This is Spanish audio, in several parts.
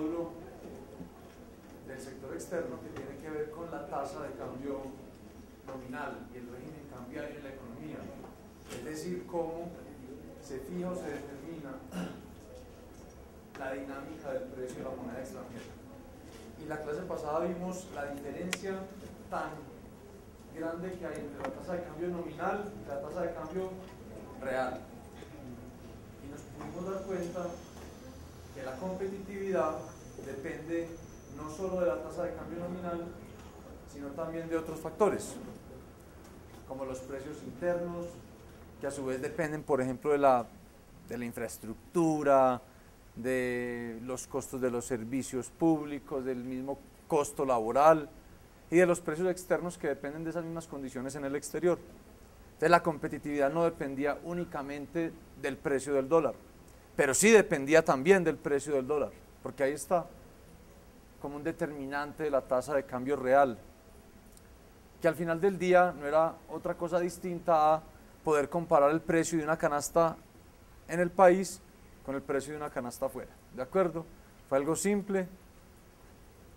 módulo del sector externo que tiene que ver con la tasa de cambio nominal y el régimen cambiario en la economía, es decir, cómo se fija o se determina la dinámica del precio de la moneda extranjera. Y la clase pasada vimos la diferencia tan grande que hay entre la tasa de cambio nominal y la tasa de cambio real. Y nos pudimos dar cuenta que la competitividad depende no solo de la tasa de cambio nominal, sino también de otros factores, como los precios internos, que a su vez dependen, por ejemplo, de la infraestructura, de los costos de los servicios públicos, del mismo costo laboral y de los precios externos que dependen de esas mismas condiciones en el exterior. Entonces la competitividad no dependía únicamente del precio del dólar, pero sí dependía también del precio del dólar, porque ahí está como un determinante de la tasa de cambio real, que al final del día no era otra cosa distinta a poder comparar el precio de una canasta en el país con el precio de una canasta afuera, ¿de acuerdo? Fue algo simple.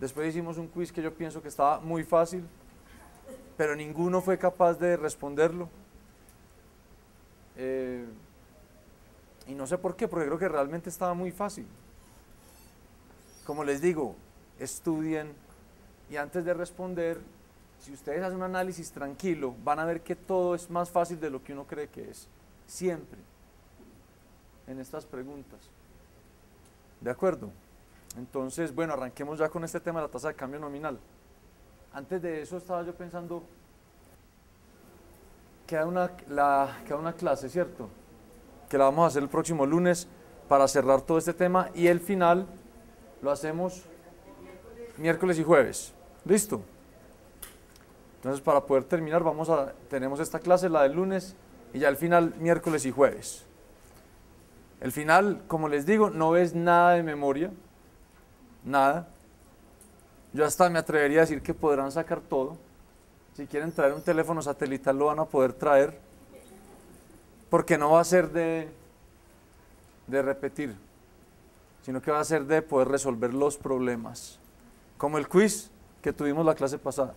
Después hicimos un quiz que yo pienso que estaba muy fácil, pero ninguno fue capaz de responderlo. Y no sé por qué, porque creo que realmente estaba muy fácil. Como les digo, estudien y antes de responder, si ustedes hacen un análisis tranquilo, van a ver que todo es más fácil de lo que uno cree que es, siempre, en estas preguntas. ¿De acuerdo? Entonces, bueno, arranquemos ya con este tema de la tasa de cambio nominal. Antes de eso estaba yo pensando, queda una clase, ¿cierto? Que la vamos a hacer el próximo lunes para cerrar todo este tema y el final lo hacemos miércoles y jueves. ¿Listo? Entonces, para poder terminar, tenemos esta clase, la del lunes, y ya el final miércoles y jueves. El final, como les digo, no es nada de memoria, nada. Yo hasta me atrevería a decir que podrán sacar todo. Si quieren traer un teléfono satelital lo van a poder traer, porque no va a ser de repetir, sino que va a ser de poder resolver los problemas, como el quiz que tuvimos la clase pasada.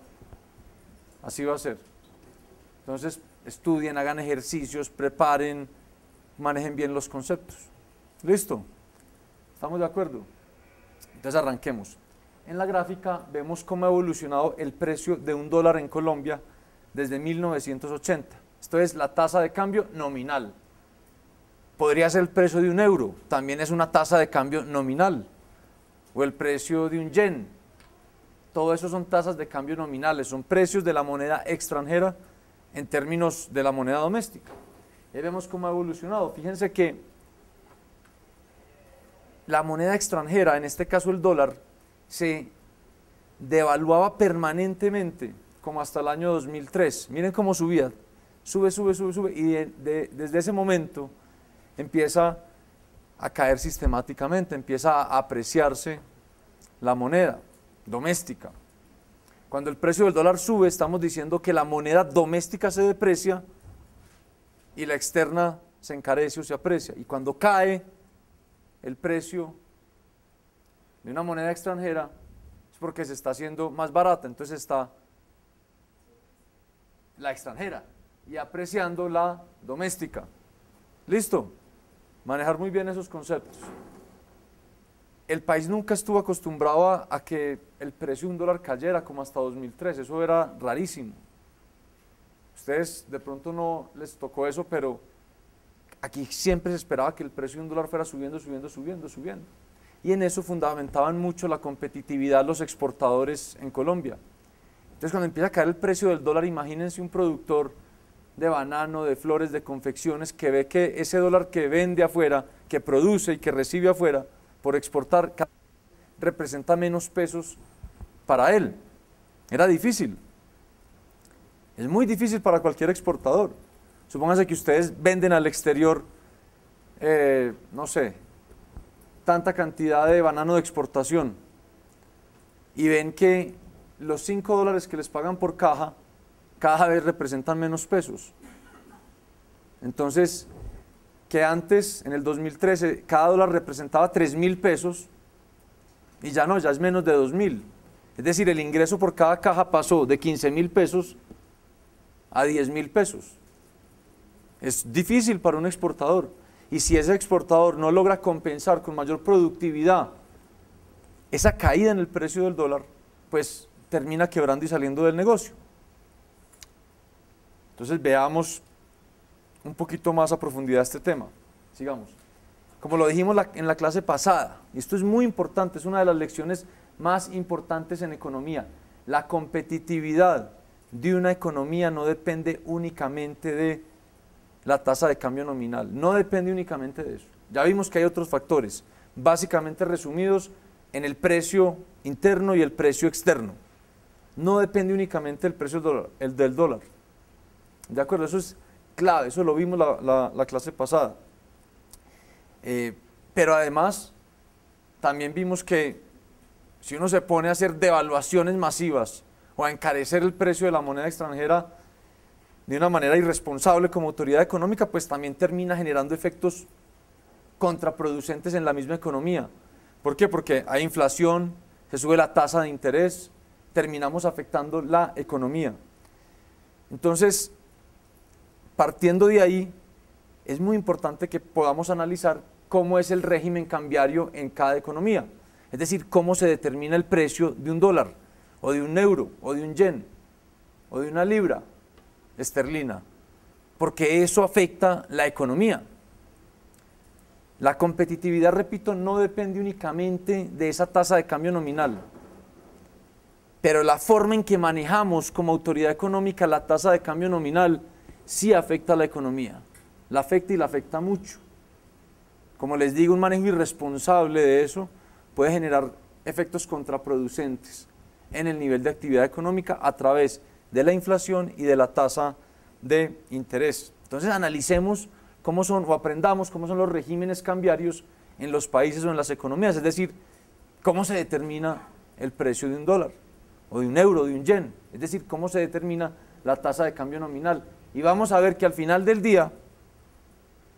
Así va a ser. Entonces, estudien, hagan ejercicios, preparen, manejen bien los conceptos. ¿Listo? ¿Estamos de acuerdo? Entonces arranquemos. En la gráfica vemos cómo ha evolucionado el precio de un dólar en Colombia desde 1980. Esto es la tasa de cambio nominal. Podría ser el precio de un euro, también es una tasa de cambio nominal. O el precio de un yen. Todo eso son tasas de cambio nominales, son precios de la moneda extranjera en términos de la moneda doméstica. Y vemos cómo ha evolucionado. Fíjense que la moneda extranjera, en este caso el dólar, se devaluaba permanentemente, como hasta el año 2003. Miren cómo subía, sube, y desde ese momento empieza a caer sistemáticamente, empieza a apreciarse la moneda doméstica. Cuando el precio del dólar sube, estamos diciendo que la moneda doméstica se deprecia y la externa se encarece o se aprecia. Y cuando cae el precio de una moneda extranjera es porque se está haciendo más barata, entonces está la extranjera y apreciando la doméstica. ¿Listo? Manejar muy bien esos conceptos. El país nunca estuvo acostumbrado a que el precio de un dólar cayera como hasta 2003, eso era rarísimo. Ustedes de pronto no les tocó eso, pero aquí siempre se esperaba que el precio de un dólar fuera subiendo. Y en eso fundamentaban mucho la competitividad los exportadores en Colombia. Entonces cuando empieza a caer el precio del dólar, imagínense un productor de banano, de flores, de confecciones, que ve que ese dólar que vende afuera, que produce y que recibe afuera, por exportar, representa menos pesos para él. Era difícil. Es muy difícil para cualquier exportador. Supónganse que ustedes venden al exterior, no sé, tanta cantidad de banano de exportación y ven que los $5 que les pagan por caja cada vez representan menos pesos. Entonces, que antes, en el 2013, cada dólar representaba 3.000 pesos, Y ya no, ya es menos de 2.000. Es decir, el ingreso por cada caja pasó de 15.000 pesos a 10.000 pesos. Es difícil para un exportador. Y si ese exportador no logra compensar con mayor productividad esa caída en el precio del dólar, pues termina quebrando y saliendo del negocio. Entonces veamos un poquito más a profundidad este tema. Sigamos. Como lo dijimos en la clase pasada, y esto es muy importante, es una de las lecciones más importantes en economía. La competitividad de una economía no depende únicamente de la tasa de cambio nominal, no depende únicamente de eso. Ya vimos que hay otros factores, básicamente resumidos en el precio interno y el precio externo. No depende únicamente del precio del dólar. ¿De acuerdo? Eso es clave, eso lo vimos la clase pasada. Pero además, también vimos que si uno se pone a hacer devaluaciones masivas o a encarecer el precio de la moneda extranjera de una manera irresponsable como autoridad económica, pues también termina generando efectos contraproducentes en la misma economía. ¿Por qué? Porque hay inflación, se sube la tasa de interés, terminamos afectando la economía. Entonces, partiendo de ahí, es muy importante que podamos analizar cómo es el régimen cambiario en cada economía. Es decir, cómo se determina el precio de un dólar, o de un euro, o de un yen, o de una libra esterlina, porque eso afecta la economía. La competitividad, repito, no depende únicamente de esa tasa de cambio nominal, pero la forma en que manejamos como autoridad económica la tasa de cambio nominal sí afecta a la economía, la afecta y la afecta mucho. Como les digo, un manejo irresponsable de eso puede generar efectos contraproducentes en el nivel de actividad económica a través de la inflación y de la tasa de interés. Entonces analicemos cómo son, o aprendamos cómo son los regímenes cambiarios en los países o en las economías, es decir, cómo se determina el precio de un dólar, o de un euro, o de un yen, es decir, cómo se determina la tasa de cambio nominal. Y vamos a ver que al final del día,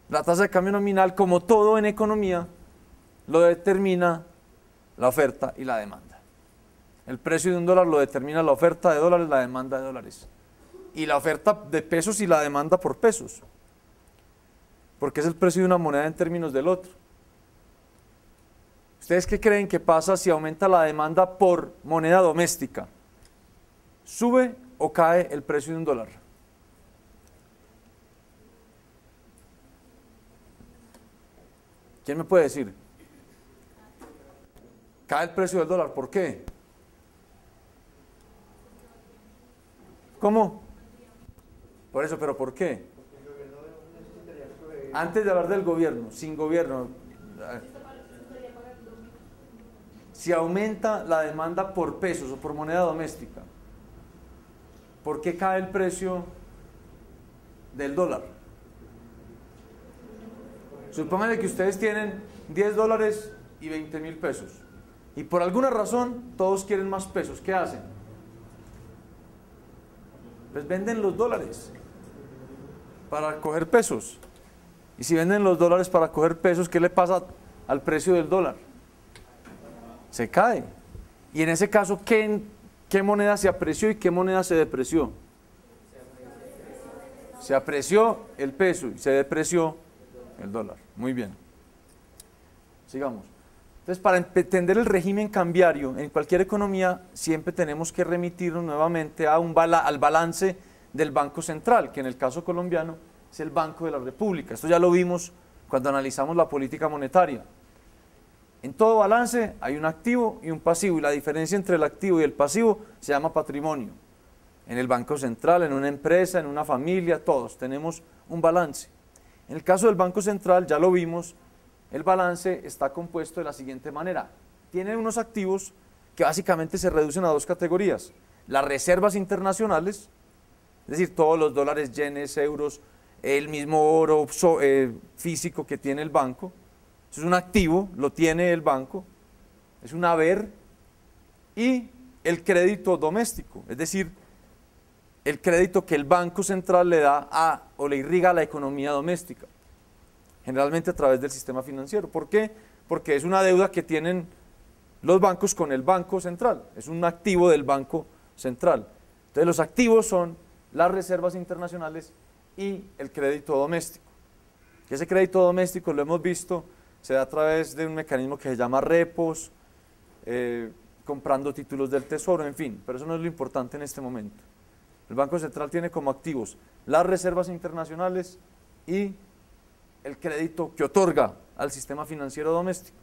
la tasa de cambio nominal, como todo en economía, lo determina la oferta y la demanda. El precio de un dólar lo determina la oferta de dólares, la demanda de dólares. Y la oferta de pesos y la demanda por pesos. Porque es el precio de una moneda en términos del otro. ¿Ustedes qué creen que pasa si aumenta la demanda por moneda doméstica? ¿Sube o cae el precio de un dólar? ¿Quién me puede decir? Cae el precio del dólar, ¿por qué? ¿Cómo? Por eso, ¿pero por qué? Antes de hablar del gobierno, sin gobierno, si aumenta la demanda por pesos o por moneda doméstica, ¿por qué cae el precio del dólar? Supónganle que ustedes tienen 10 dólares y 20.000 pesos. Y por alguna razón todos quieren más pesos. ¿Qué hacen? Pues venden los dólares para coger pesos. Y si venden los dólares para coger pesos, ¿qué le pasa al precio del dólar? Se cae. Y en ese caso, ¿qué moneda se apreció y qué moneda se depreció? Se apreció el peso y se depreció el dólar. Muy bien. Sigamos. Entonces, para entender el régimen cambiario en cualquier economía, siempre tenemos que remitirnos nuevamente a al balance del Banco Central, que en el caso colombiano es el Banco de la República. Esto ya lo vimos cuando analizamos la política monetaria. En todo balance hay un activo y un pasivo, y la diferencia entre el activo y el pasivo se llama patrimonio. En el Banco Central, en una empresa, en una familia, todos tenemos un balance. En el caso del Banco Central, ya lo vimos, el balance está compuesto de la siguiente manera. Tiene unos activos que básicamente se reducen a dos categorías. Las reservas internacionales, es decir, todos los dólares, yenes, euros, el mismo oro físico que tiene el banco. Eso es un activo, lo tiene el banco, es un haber. Y el crédito doméstico, es decir, el crédito que el Banco Central le da o le irriga a la economía doméstica, generalmente a través del sistema financiero. ¿Por qué? Porque es una deuda que tienen los bancos con el Banco Central, es un activo del Banco Central. Entonces los activos son las reservas internacionales y el crédito doméstico. Que ese crédito doméstico, lo hemos visto, se da a través de un mecanismo que se llama repos, comprando títulos del tesoro, en fin, pero eso no es lo importante en este momento. El Banco Central tiene como activos las reservas internacionales y el crédito que otorga al sistema financiero doméstico.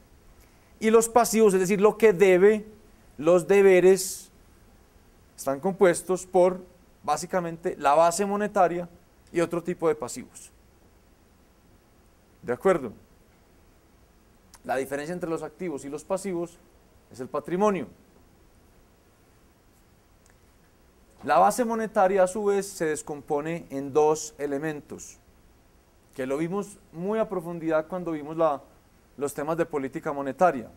Y los pasivos, es decir, lo que debe, los deberes, están compuestos por básicamente la base monetaria y otro tipo de pasivos. ¿De acuerdo? La diferencia entre los activos y los pasivos es el patrimonio. La base monetaria a su vez se descompone en dos elementos, que lo vimos muy a profundidad cuando vimos los temas de política monetaria.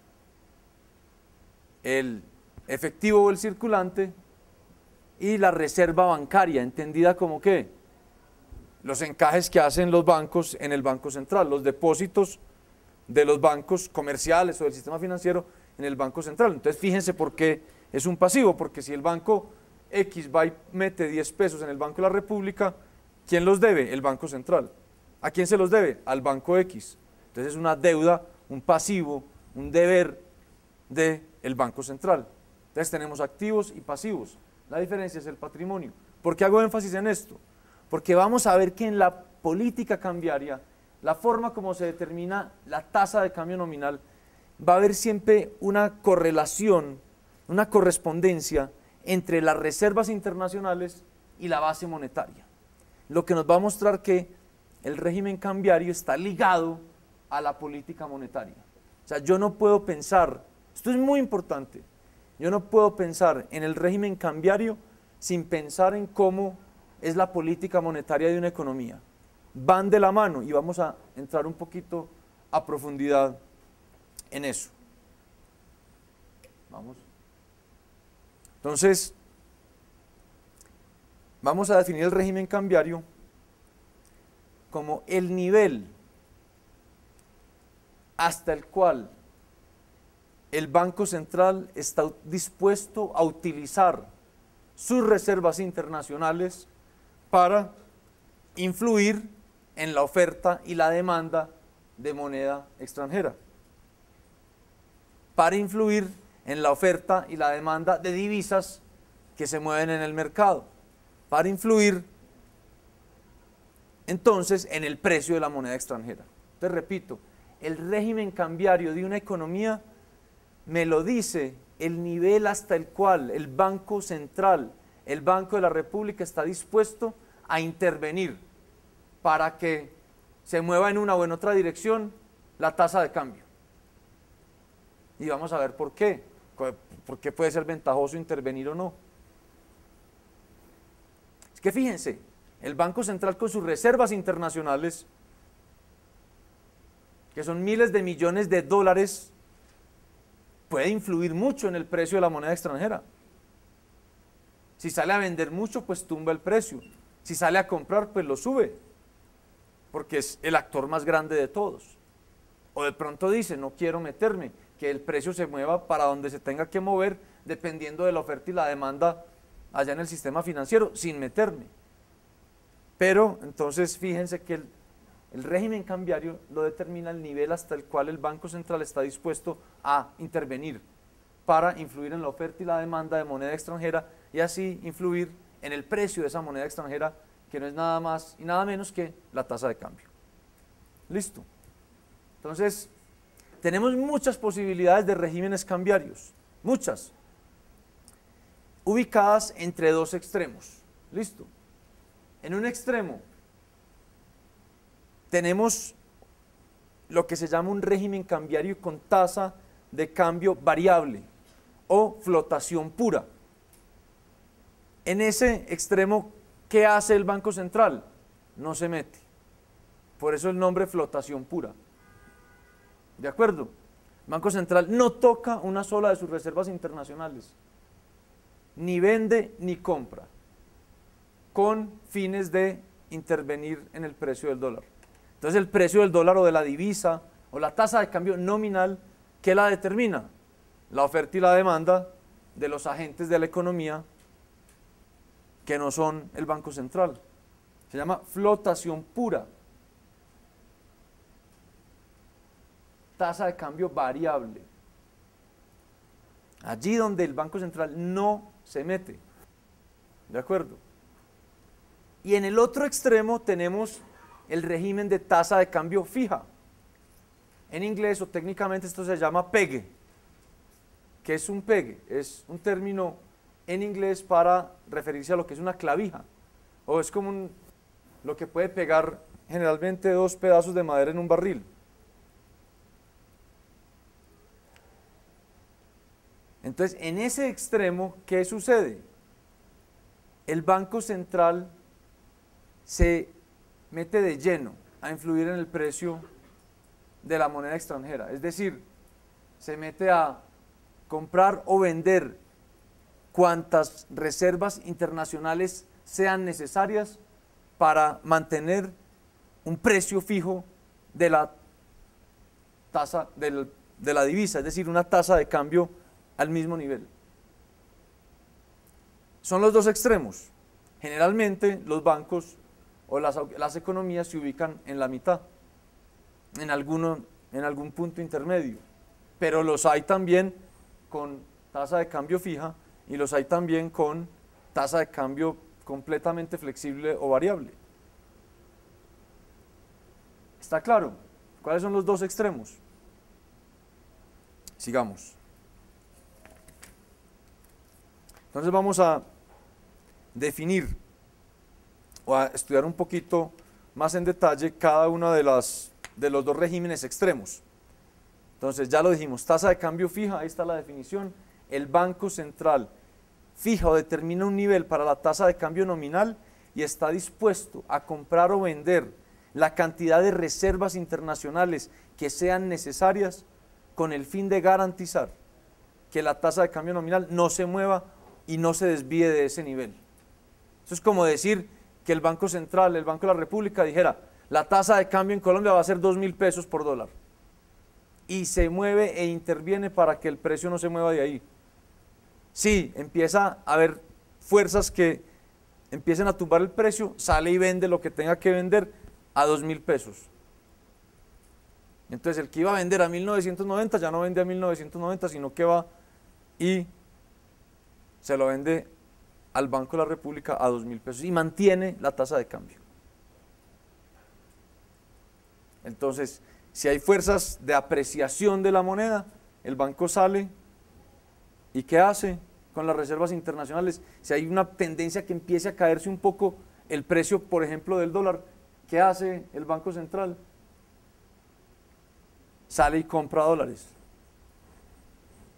El efectivo o el circulante y la reserva bancaria, entendida como ¿qué? Los encajes que hacen los bancos en el Banco Central, los depósitos de los bancos comerciales o del sistema financiero en el Banco Central. Entonces fíjense por qué es un pasivo, porque si el banco X va y mete 10 pesos en el Banco de la República, ¿quién los debe? El Banco Central. ¿A quién se los debe? Al Banco X. Entonces es una deuda, un pasivo, un deber del Banco Central. Entonces tenemos activos y pasivos. La diferencia es el patrimonio. ¿Por qué hago énfasis en esto? Porque vamos a ver que en la política cambiaria, la forma como se determina la tasa de cambio nominal, va a haber siempre una correlación, una correspondencia entre las reservas internacionales y la base monetaria. Lo que nos va a mostrar que el régimen cambiario está ligado a la política monetaria. O sea, yo no puedo pensar, esto es muy importante, yo no puedo pensar en el régimen cambiario sin pensar en cómo es la política monetaria de una economía. Van de la mano y vamos a entrar un poquito a profundidad en eso. Vamos. Entonces, vamos a definir el régimen cambiario como el nivel hasta el cual el Banco Central está dispuesto a utilizar sus reservas internacionales para influir en la oferta y la demanda de moneda extranjera, para influir en la oferta y la demanda de divisas que se mueven en el mercado, para influir entonces en el precio de la moneda extranjera. Entonces repito, el régimen cambiario de una economía me lo dice el nivel hasta el cual el Banco Central, el Banco de la República está dispuesto a intervenir para que se mueva en una o en otra dirección la tasa de cambio. Y vamos a ver por qué. ¿Por qué puede ser ventajoso intervenir o no? Es que fíjense, el Banco Central con sus reservas internacionales, que son miles de millones de dólares, puede influir mucho en el precio de la moneda extranjera. Si sale a vender mucho, pues tumba el precio. Si sale a comprar, pues lo sube, porque es el actor más grande de todos. O de pronto dice, no quiero meterme, que el precio se mueva para donde se tenga que mover, dependiendo de la oferta y la demanda allá en el sistema financiero, sin meterme. Pero entonces fíjense que el régimen cambiario lo determina el nivel hasta el cual el Banco Central está dispuesto a intervenir para influir en la oferta y la demanda de moneda extranjera y así influir en el precio de esa moneda extranjera, que no es nada más y nada menos que la tasa de cambio. Listo. Entonces, tenemos muchas posibilidades de regímenes cambiarios, muchas, ubicadas entre dos extremos. Listo. En un extremo tenemos lo que se llama un régimen cambiario con tasa de cambio variable o flotación pura. En ese extremo, ¿qué hace el Banco Central? No se mete. Por eso el nombre flotación pura. ¿De acuerdo? El Banco Central no toca una sola de sus reservas internacionales. Ni vende ni compra, con fines de intervenir en el precio del dólar. Entonces el precio del dólar o de la divisa o la tasa de cambio nominal, ¿qué la determina? la oferta y la demanda de los agentes de la economía que no son el Banco Central. Se llama flotación pura. Tasa de cambio variable. Allí donde el Banco Central no se mete. ¿De acuerdo? Y en el otro extremo tenemos el régimen de tasa de cambio fija. En inglés, o técnicamente esto se llama pegue. ¿Qué es un pegue? Es un término en inglés para referirse a lo que es una clavija. O es como lo que puede pegar generalmente dos pedazos de madera en un barril. Entonces, en ese extremo, ¿qué sucede? El Banco Central se mete de lleno a influir en el precio de la moneda extranjera. Es decir, se mete a comprar o vender cuantas reservas internacionales sean necesarias para mantener un precio fijo de la tasa de la divisa, es decir, una tasa de cambio al mismo nivel. Son los dos extremos. Generalmente los bancos o las economías se ubican en la mitad, en algún punto intermedio, pero los hay también con tasa de cambio fija y los hay también con tasa de cambio completamente flexible o variable. ¿Está claro? ¿Cuáles son los dos extremos? Sigamos. Entonces vamos a definir o a estudiar un poquito más en detalle cada uno de los dos regímenes extremos. Entonces ya lo dijimos, tasa de cambio fija, ahí está la definición. El Banco Central fija o determina un nivel para la tasa de cambio nominal y está dispuesto a comprar o vender la cantidad de reservas internacionales que sean necesarias con el fin de garantizar que la tasa de cambio nominal no se mueva y no se desvíe de ese nivel. Eso es como decir que el Banco Central, el Banco de la República dijera, la tasa de cambio en Colombia va a ser 2.000 pesos por dólar. Y se mueve e interviene para que el precio no se mueva de ahí. Sí, empieza a haber fuerzas que empiecen a tumbar el precio, sale y vende lo que tenga que vender a 2.000 pesos. Entonces el que iba a vender a 1.990 ya no vende a 1.990, sino que va y se lo vende al Banco de la República a 2.000 pesos y mantiene la tasa de cambio. Entonces, si hay fuerzas de apreciación de la moneda, el banco sale y ¿qué hace con las reservas internacionales? Si hay una tendencia que empiece a caerse un poco el precio, por ejemplo, del dólar, ¿qué hace el Banco Central? Sale y compra dólares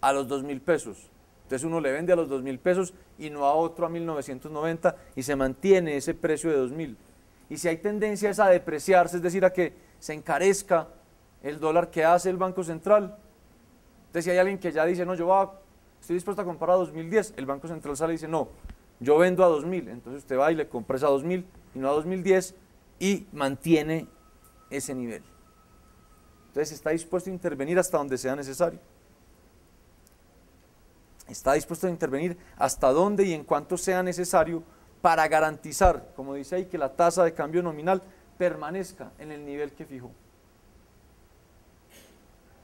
a los 2.000 pesos. Entonces uno le vende a los 2.000 pesos y no a otro a 1.990 y se mantiene ese precio de 2.000. Y si hay tendencia a depreciarse, es decir, a que se encarezca el dólar, ¿qué hace el Banco Central? Entonces si hay alguien que ya dice, no, estoy dispuesto a comprar a 2010, el Banco Central sale y dice, no, yo vendo a 2.000, entonces usted va y le compra a 2.000 y no a 2010 y mantiene ese nivel. Entonces está dispuesto a intervenir hasta donde sea necesario. Está dispuesto a intervenir hasta donde y en cuanto sea necesario para garantizar, como dice ahí, que la tasa de cambio nominal permanezca en el nivel que fijó.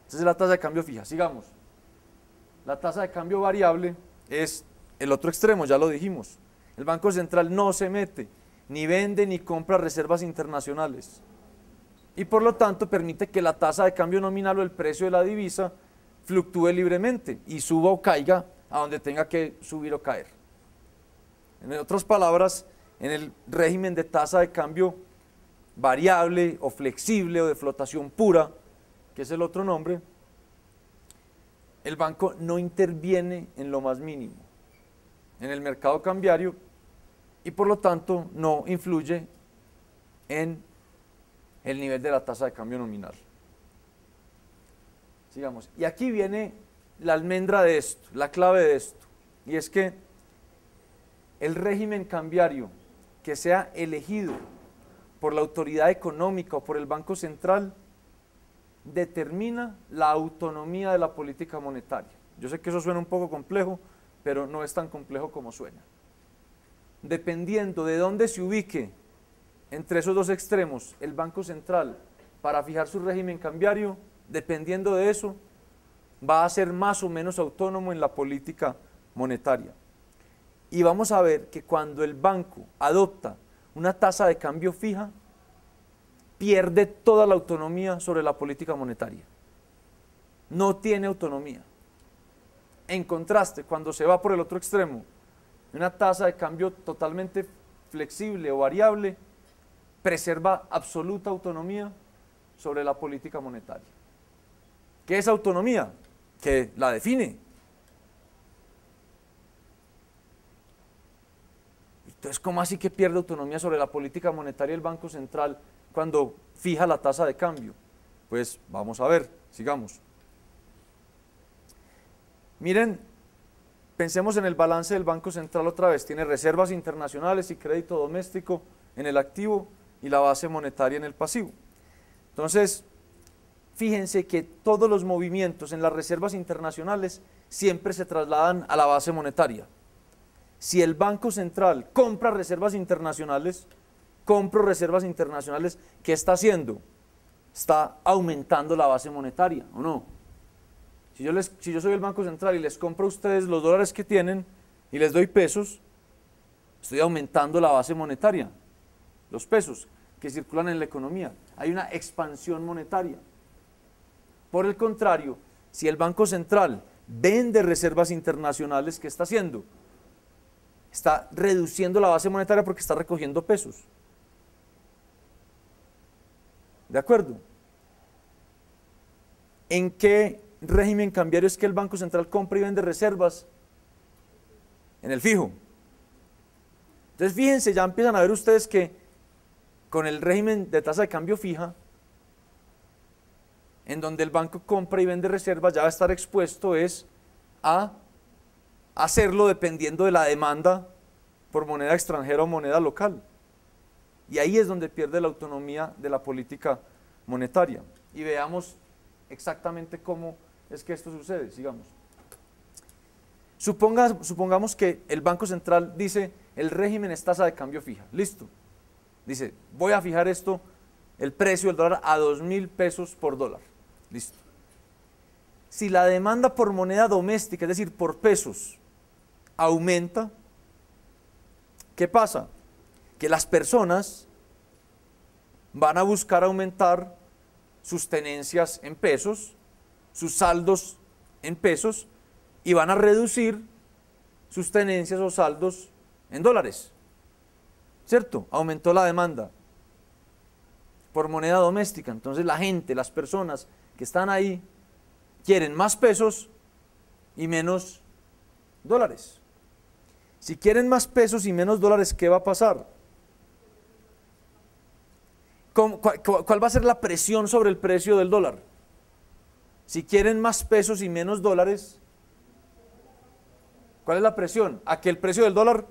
Esa es la tasa de cambio fija. Sigamos. La tasa de cambio variable es el otro extremo, ya lo dijimos. El Banco Central no se mete, ni vende ni compra reservas internacionales. Y por lo tanto permite que la tasa de cambio nominal o el precio de la divisa fluctúe libremente y suba o caiga a donde tenga que subir o caer. En otras palabras, en el régimen de tasa de cambio variable o flexible o de flotación pura, que es el otro nombre, el banco no interviene en lo más mínimo en el mercado cambiario y por lo tanto no influye en el nivel de la tasa de cambio nominal. Sigamos. Y aquí viene la almendra de esto, la clave de esto, y es que el régimen cambiario que sea elegido por la autoridad económica o por el Banco Central determina la autonomía de la política monetaria. Yo sé que eso suena un poco complejo, pero no es tan complejo como suena. Dependiendo de dónde se ubique entre esos dos extremos el Banco Central para fijar su régimen cambiario, dependiendo de eso, va a ser más o menos autónomo en la política monetaria. Y vamos a ver que cuando el banco adopta una tasa de cambio fija, pierde toda la autonomía sobre la política monetaria. No tiene autonomía. En contraste, cuando se va por el otro extremo, una tasa de cambio totalmente flexible o variable, preserva absoluta autonomía sobre la política monetaria. ¿Qué es autonomía? Que la define. Entonces, ¿cómo así que pierde autonomía sobre la política monetaria el Banco Central cuando fija la tasa de cambio? Pues vamos a ver, sigamos. Miren, pensemos en el balance del Banco Central otra vez. Tiene reservas internacionales y crédito doméstico en el activo y la base monetaria en el pasivo. Entonces, fíjense que todos los movimientos en las reservas internacionales siempre se trasladan a la base monetaria. Si el Banco Central compra reservas internacionales, ¿qué está haciendo? Está aumentando la base monetaria, ¿o no? Si yo soy el Banco Central y les compro a ustedes los dólares que tienen y les doy pesos, estoy aumentando la base monetaria, los pesos que circulan en la economía. Hay una expansión monetaria. Por el contrario, si el Banco Central vende reservas internacionales, ¿qué está haciendo? Está reduciendo la base monetaria porque está recogiendo pesos. ¿De acuerdo? ¿En qué régimen cambiario es que el Banco Central compra y vende reservas? En el fijo. Entonces fíjense, ya empiezan a ver ustedes que con el régimen de tasa de cambio fija, en donde el banco compra y vende reservas, ya va a estar expuesto es a hacerlo dependiendo de la demanda por moneda extranjera o moneda local. Y ahí es donde pierde la autonomía de la política monetaria. Y veamos exactamente cómo es que esto sucede, sigamos. Supongamos que el Banco Central dice, el régimen es tasa de cambio fija, listo. Dice, voy a fijar esto, el precio del dólar a 2.000 pesos por dólar, listo. Si la demanda por moneda doméstica, es decir, por pesos, aumenta, ¿qué pasa? Que las personas van a buscar aumentar sus tenencias en pesos, sus saldos en pesos, y van a reducir sus tenencias o saldos en dólares. ¿Cierto? Aumentó la demanda por moneda doméstica. Entonces la gente, las personas que están ahí, quieren más pesos y menos dólares. Si quieren más pesos y menos dólares, ¿qué va a pasar? ¿Cuál va a ser la presión sobre el precio del dólar? Si quieren más pesos y menos dólares, ¿cuál es la presión? ¿A que el precio del dólar?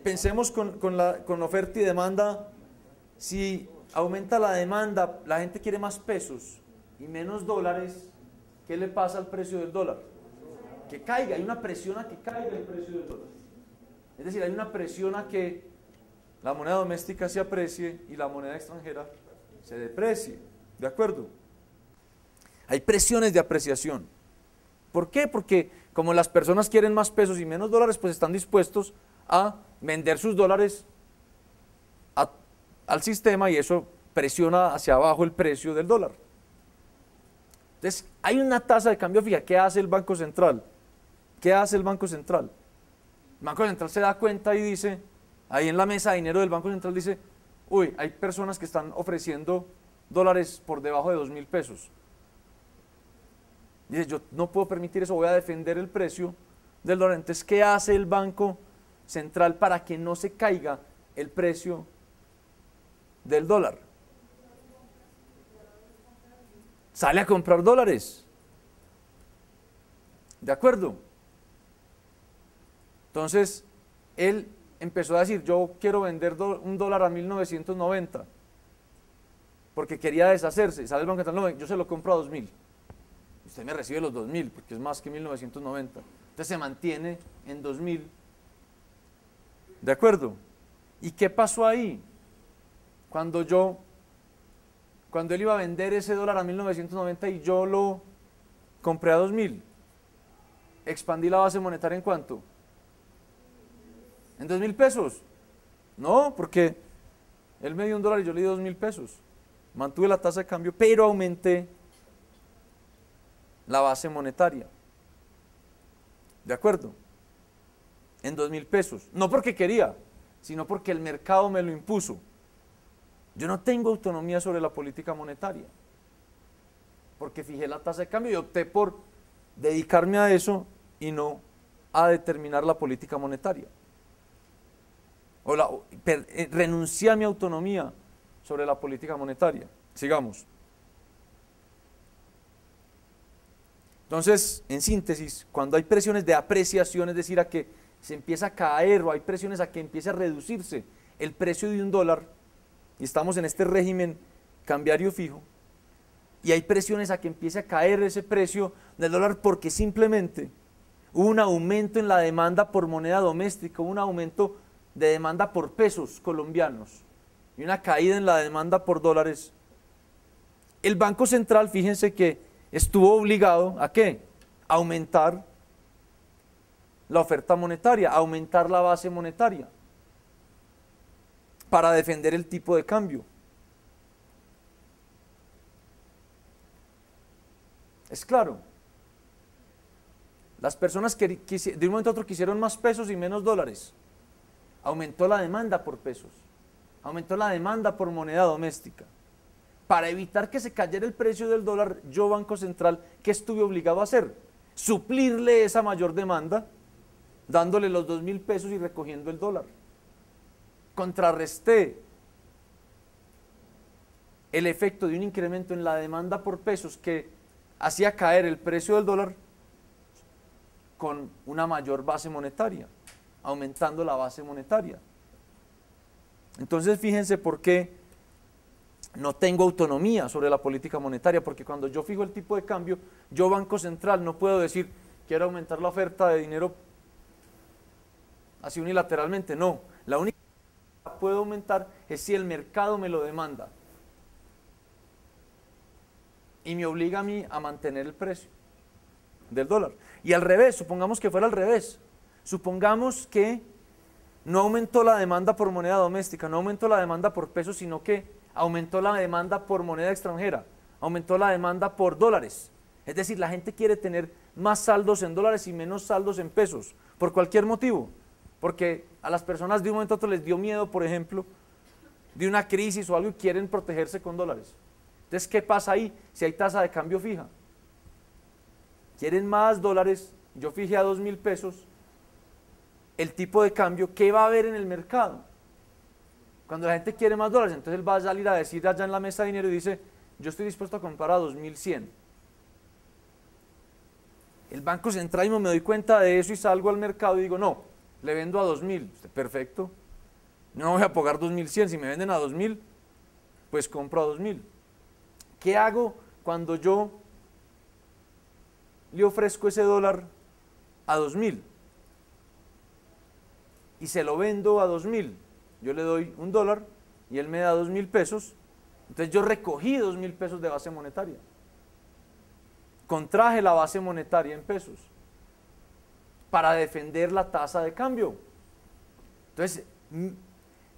Pensemos con oferta y demanda. Si aumenta la demanda, la gente quiere más pesos y menos dólares, ¿qué le pasa al precio del dólar? Que caiga, hay una presión a que caiga el precio del dólar. Es decir, hay una presión a que la moneda doméstica se aprecie y la moneda extranjera se deprecie. ¿De acuerdo? Hay presiones de apreciación. ¿Por qué? Porque como las personas quieren más pesos y menos dólares, pues están dispuestos a vender sus dólares al sistema y eso presiona hacia abajo el precio del dólar. Entonces, hay una tasa de cambio fija. ¿Qué hace el Banco Central? ¿Qué hace el Banco Central? El Banco Central se da cuenta y dice, ahí en la mesa de dinero del Banco Central dice, uy, hay personas que están ofreciendo dólares por debajo de 2.000 pesos. Dice, yo no puedo permitir eso, voy a defender el precio del dólar. Entonces, ¿qué hace el Banco Central para que no se caiga el precio del dólar? Sale a comprar dólares. ¿De acuerdo? Entonces, él empezó a decir, yo quiero vender un dólar a 1990, porque quería deshacerse. Y sale el Banco Central, no, yo se lo compro a 2.000. usted me recibe los 2.000, porque es más que 1990. Entonces se mantiene en 2.000. ¿De acuerdo? ¿Y qué pasó ahí? Cuando él iba a vender ese dólar a 1990 y yo lo compré a 2.000, expandí la base monetaria ¿en cuánto? ¿En 2.000 pesos? No, porque él me dio $1 y yo le di 2.000 pesos. Mantuve la tasa de cambio, pero aumenté la base monetaria. ¿De acuerdo? En 2.000 pesos. No porque quería, sino porque el mercado me lo impuso. Yo no tengo autonomía sobre la política monetaria, porque fijé la tasa de cambio y opté por dedicarme a eso y no a determinar la política monetaria. Renuncié a mi autonomía sobre la política monetaria. Sigamos. Entonces, en síntesis, cuando hay presiones de apreciación, es decir, a que se empieza a caer, o hay presiones a que empiece a reducirse el precio de $1, y estamos en este régimen cambiario fijo, y hay presiones a que empiece a caer ese precio del dólar porque simplemente hubo un aumento en la demanda por moneda doméstica, hubo un aumento de demanda por pesos colombianos y una caída en la demanda por dólares. El Banco Central, fíjense que estuvo obligado ¿a qué? A aumentar la oferta monetaria, a aumentar la base monetaria para defender el tipo de cambio. Es claro. Las personas que de un momento a otro quisieron más pesos y menos dólares. Aumentó la demanda por pesos, aumentó la demanda por moneda doméstica. Para evitar que se cayera el precio del dólar, yo, Banco Central, ¿qué estuve obligado a hacer? Suplirle esa mayor demanda, dándole los 2.000 pesos y recogiendo el dólar. Contrarresté el efecto de un incremento en la demanda por pesos que hacía caer el precio del dólar con una mayor base monetaria, aumentando la base monetaria. Entonces fíjense por qué no tengo autonomía sobre la política monetaria, porque cuando yo fijo el tipo de cambio, yo, Banco Central, no puedo decir quiero aumentar la oferta de dinero así unilateralmente. No, la única que puedo aumentar es si el mercado me lo demanda y me obliga a mí a mantener el precio del dólar. Y al revés, supongamos que fuera al revés. Supongamos que no aumentó la demanda por moneda doméstica, no aumentó la demanda por pesos, sino que aumentó la demanda por moneda extranjera, aumentó la demanda por dólares. Es decir, la gente quiere tener más saldos en dólares y menos saldos en pesos, por cualquier motivo. Porque a las personas de un momento a otro les dio miedo, por ejemplo, de una crisis o algo y quieren protegerse con dólares. Entonces, ¿qué pasa ahí si hay tasa de cambio fija? Quieren más dólares, yo fijé a 2.000 pesos, el tipo de cambio, ¿qué va a haber en el mercado? Cuando la gente quiere más dólares, entonces él va a salir a decir allá en la mesa de dinero y dice, yo estoy dispuesto a comprar a 2.100. El Banco Central, me doy cuenta de eso y salgo al mercado y digo, no, le vendo a 2.000. Perfecto, no voy a pagar 2.100, si me venden a 2.000, pues compro a 2.000. ¿Qué hago cuando yo le ofrezco ese dólar a 2.000 y se lo vendo a 2.000? Yo le doy $1 y él me da 2.000 pesos, entonces yo recogí 2.000 pesos de base monetaria, contraje la base monetaria en pesos para defender la tasa de cambio. Entonces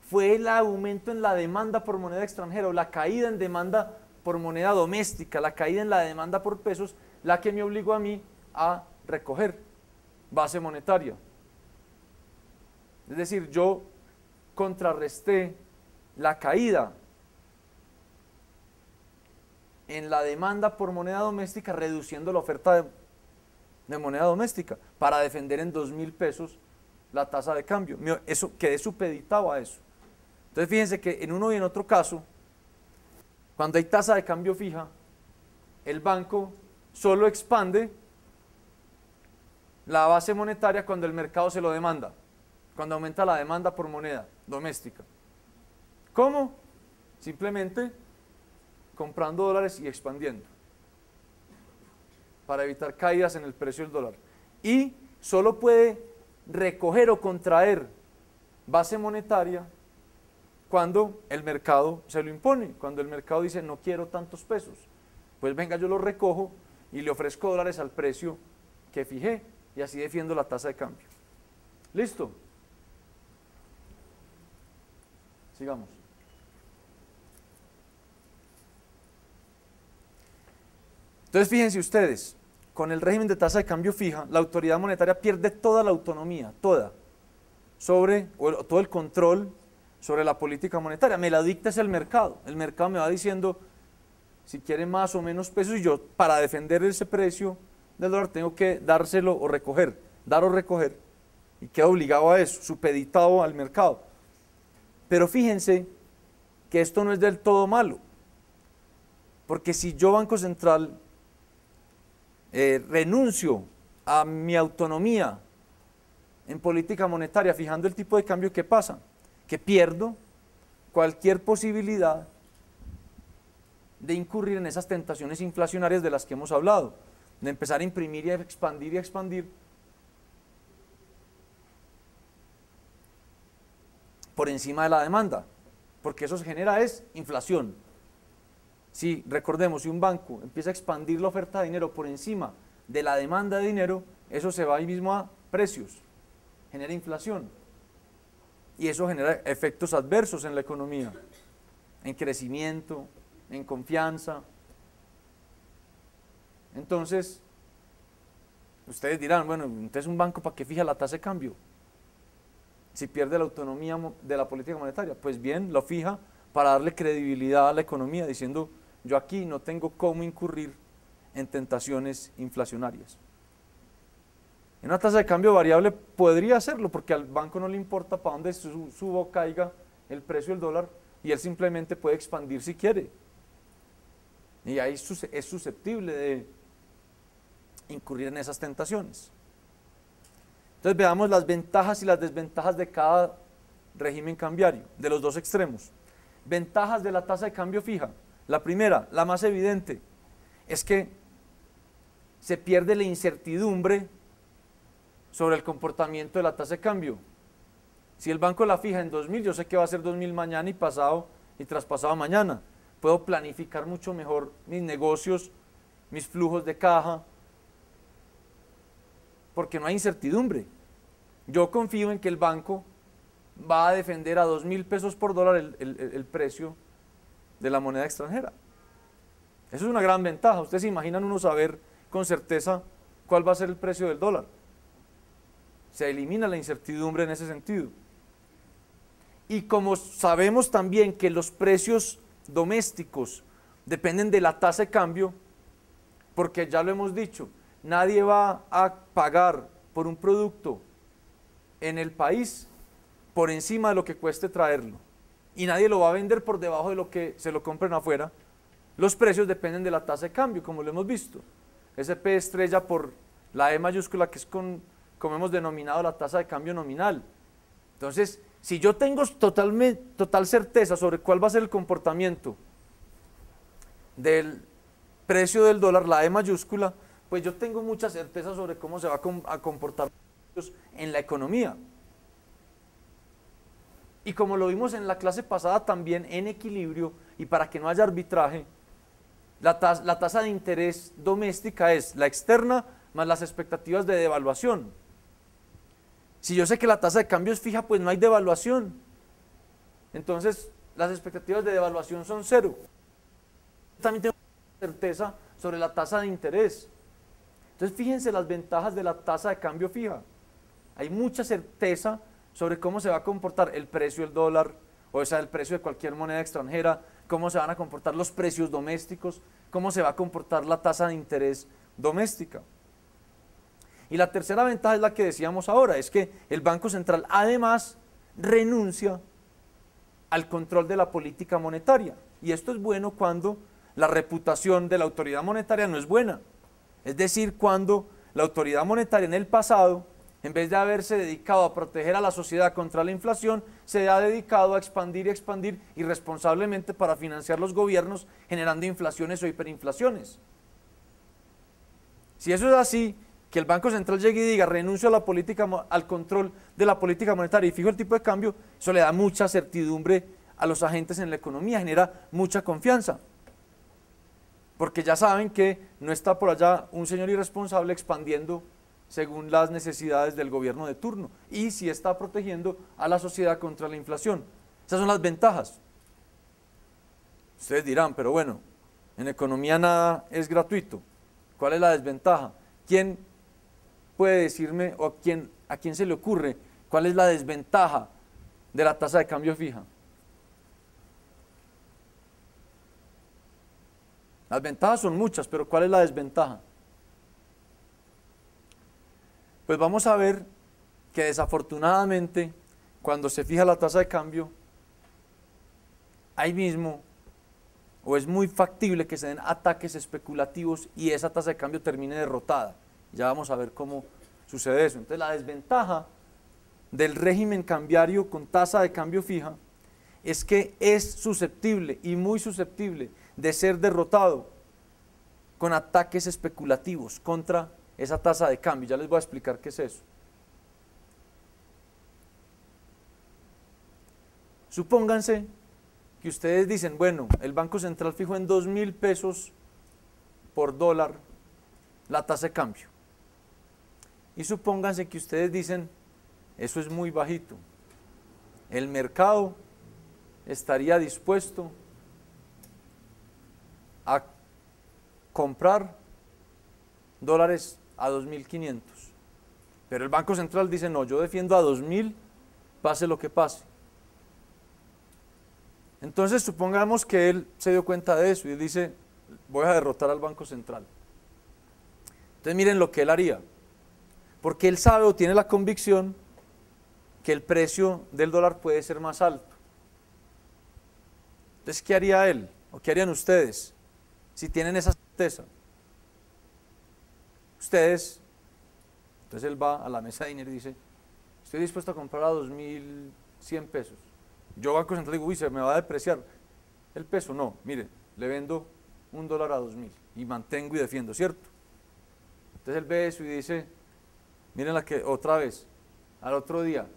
fue el aumento en la demanda por moneda extranjera o la caída en demanda por moneda doméstica, la caída en la demanda por pesos, la que me obligó a mí a recoger base monetaria. Es decir, yo contrarresté la caída en la demanda por moneda doméstica, reduciendo la oferta de moneda doméstica para defender en 2.000 pesos la tasa de cambio. Eso, quedé supeditado a eso. Entonces fíjense que en uno y en otro caso, cuando hay tasa de cambio fija, el banco solo expande la base monetaria cuando el mercado se lo demanda, cuando aumenta la demanda por moneda doméstica. ¿Cómo? Simplemente comprando dólares y expandiendo. para evitar caídas en el precio del dólar. Y solo puede recoger o contraer base monetaria cuando el mercado se lo impone, cuando el mercado dice no quiero tantos pesos, pues venga yo lo recojo y le ofrezco dólares al precio que fijé y así defiendo la tasa de cambio. ¿Listo? Sigamos. Entonces fíjense ustedes, con el régimen de tasa de cambio fija, la autoridad monetaria pierde toda la autonomía, toda, sobre, o todo el control sobre la política monetaria. Me la dicta es el mercado me va diciendo si quiere más o menos pesos y yo para defender ese precio del dólar tengo que dárselo o recoger, dar o recoger, y quedo obligado a eso, supeditado al mercado. Pero fíjense que esto no es del todo malo, porque si yo Banco Central renuncio a mi autonomía en política monetaria fijando el tipo de cambio, ¿qué pasa? Que pierdo cualquier posibilidad de incurrir en esas tentaciones inflacionarias de las que hemos hablado, de empezar a imprimir y a expandir por encima de la demanda, porque eso se genera es inflación. Si recordemos, si un banco empieza a expandir la oferta de dinero por encima de la demanda de dinero, eso se va ahí mismo a precios, genera inflación y eso genera efectos adversos en la economía, en crecimiento, en confianza. Entonces, ustedes dirán, bueno, entonces un banco ¿para qué fija la tasa de cambio? Si pierde la autonomía de la política monetaria, pues bien, lo fija para darle credibilidad a la economía, diciendo yo aquí no tengo cómo incurrir en tentaciones inflacionarias. En una tasa de cambio variable podría hacerlo, porque al banco no le importa para dónde suba o caiga el precio del dólar, y él simplemente puede expandir si quiere. Y ahí es susceptible de incurrir en esas tentaciones. Entonces veamos las ventajas y las desventajas de cada régimen cambiario, de los dos extremos. Ventajas de la tasa de cambio fija. La primera, la más evidente, es que se pierde la incertidumbre sobre el comportamiento de la tasa de cambio. Si el banco la fija en 2000, yo sé que va a ser 2000 mañana y pasado y traspasado mañana. Puedo planificar mucho mejor mis negocios, mis flujos de caja, porque no hay incertidumbre. Yo confío en que el banco va a defender a 2000 pesos por dólar el precio de la moneda extranjera. Eso es una gran ventaja. Ustedes se imaginan uno saber con certeza cuál va a ser el precio del dólar. Se elimina la incertidumbre en ese sentido. Y como sabemos también que los precios domésticos dependen de la tasa de cambio, porque ya lo hemos dicho, nadie va a pagar por un producto en el país por encima de lo que cueste traerlo, y nadie lo va a vender por debajo de lo que se lo compren afuera. Los precios dependen de la tasa de cambio, como lo hemos visto. Ese P estrella por la E mayúscula, que es como hemos denominado la tasa de cambio nominal. Entonces, si yo tengo total certeza sobre cuál va a ser el comportamiento del precio del dólar, la E mayúscula, pues yo tengo mucha certeza sobre cómo se va a comportar en la economía. Y como lo vimos en la clase pasada también, en equilibrio y para que no haya arbitraje, la tasa de interés doméstica es la externa más las expectativas de devaluación. Si yo sé que la tasa de cambio es fija, pues no hay devaluación. Entonces, las expectativas de devaluación son cero. También tengo certeza sobre la tasa de interés. Entonces, fíjense las ventajas de la tasa de cambio fija. Hay mucha certeza sobre cómo se va a comportar el precio del dólar, o sea, el precio de cualquier moneda extranjera, cómo se van a comportar los precios domésticos, cómo se va a comportar la tasa de interés doméstica. Y la tercera ventaja es la que decíamos ahora, es que el Banco Central además renuncia al control de la política monetaria. Y esto es bueno cuando la reputación de la autoridad monetaria no es buena. Es decir, cuando la autoridad monetaria en el pasado, en vez de haberse dedicado a proteger a la sociedad contra la inflación, se ha dedicado a expandir y expandir irresponsablemente para financiar los gobiernos, generando inflaciones o hiperinflaciones. Si eso es así, que el Banco Central llegue y diga renuncio a la política, al control de la política monetaria y fijo el tipo de cambio, eso le da mucha certidumbre a los agentes en la economía, genera mucha confianza. Porque ya saben que no está por allá un señor irresponsable expandiendo según las necesidades del gobierno de turno, y sí está protegiendo a la sociedad contra la inflación. Esas son las ventajas. Ustedes dirán, pero bueno, en economía nada es gratuito. ¿Cuál es la desventaja? ¿Quién puede decirme o a quién se le ocurre cuál es la desventaja de la tasa de cambio fija? Las ventajas son muchas, pero ¿cuál es la desventaja? Pues vamos a ver que desafortunadamente cuando se fija la tasa de cambio, ahí mismo, o es muy factible que se den ataques especulativos y esa tasa de cambio termine derrotada. Ya vamos a ver cómo sucede eso. Entonces la desventaja del régimen cambiario con tasa de cambio fija es que es susceptible y muy susceptible de ser derrotado con ataques especulativos contra esa tasa de cambio. Ya les voy a explicar qué es eso. Supónganse que ustedes dicen, bueno, el Banco Central fijó en 2.000 pesos por dólar la tasa de cambio. Y supónganse que ustedes dicen, eso es muy bajito. El mercado estaría dispuesto a comprar dólares a 2.500. Pero el Banco Central dice, no, yo defiendo a 2.000, pase lo que pase. Entonces supongamos que él se dio cuenta de eso y dice, voy a derrotar al Banco Central. Entonces miren lo que él haría, porque él sabe o tiene la convicción que el precio del dólar puede ser más alto. Entonces, ¿qué haría él? ¿O qué harían ustedes si tienen esa certeza? Ustedes, entonces él va a la mesa de dinero y dice, estoy dispuesto a comprar a 2.100 pesos. Yo Banco Central digo, uy, se me va a depreciar el peso. No, mire, le vendo $1 a 2.000 y mantengo y defiendo, ¿cierto? Entonces él ve eso y dice, miren la que otra vez, al otro día,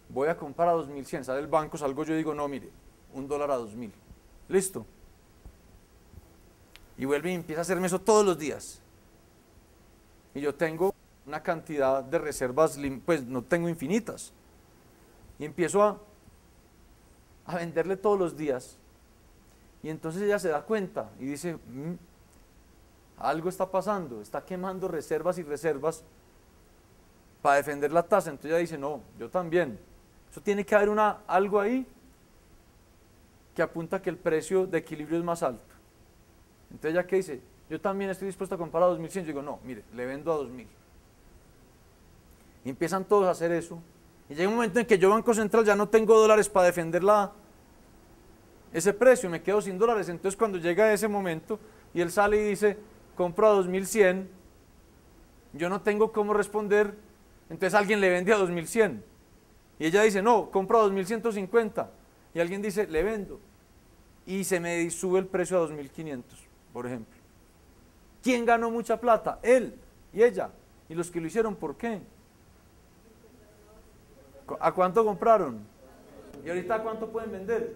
voy a comprar a 2.100, sale el banco, salgo yo y digo, no, mire, $1 a 2.000, listo. Y vuelve y empieza a hacerme eso todos los días. Y yo tengo una cantidad de reservas, pues no tengo infinitas. Y empiezo a venderle todos los días. Y entonces ella se da cuenta y dice, algo está pasando, está quemando reservas y reservas para defender la tasa. Entonces ella dice, no, yo también. Eso tiene que haber algo ahí que apunta a que el precio de equilibrio es más alto. Entonces ella ¿qué dice? Yo también estoy dispuesto a comprar a 2.100. Yo digo, no, mire, le vendo a 2.000. Y empiezan todos a hacer eso. Y llega un momento en que yo, Banco Central, ya no tengo dólares para defender ese precio, me quedo sin dólares. Entonces cuando llega ese momento y él sale y dice, compro a 2.100, yo no tengo cómo responder, entonces alguien le vende a 2.100. Y ella dice, no, compro a 2.150. Y alguien dice, le vendo. Y se me sube el precio a 2.500, por ejemplo. ¿Quién ganó mucha plata? Él y ella. Y los que lo hicieron, ¿por qué? ¿A cuánto compraron? ¿Y ahorita a cuánto pueden vender?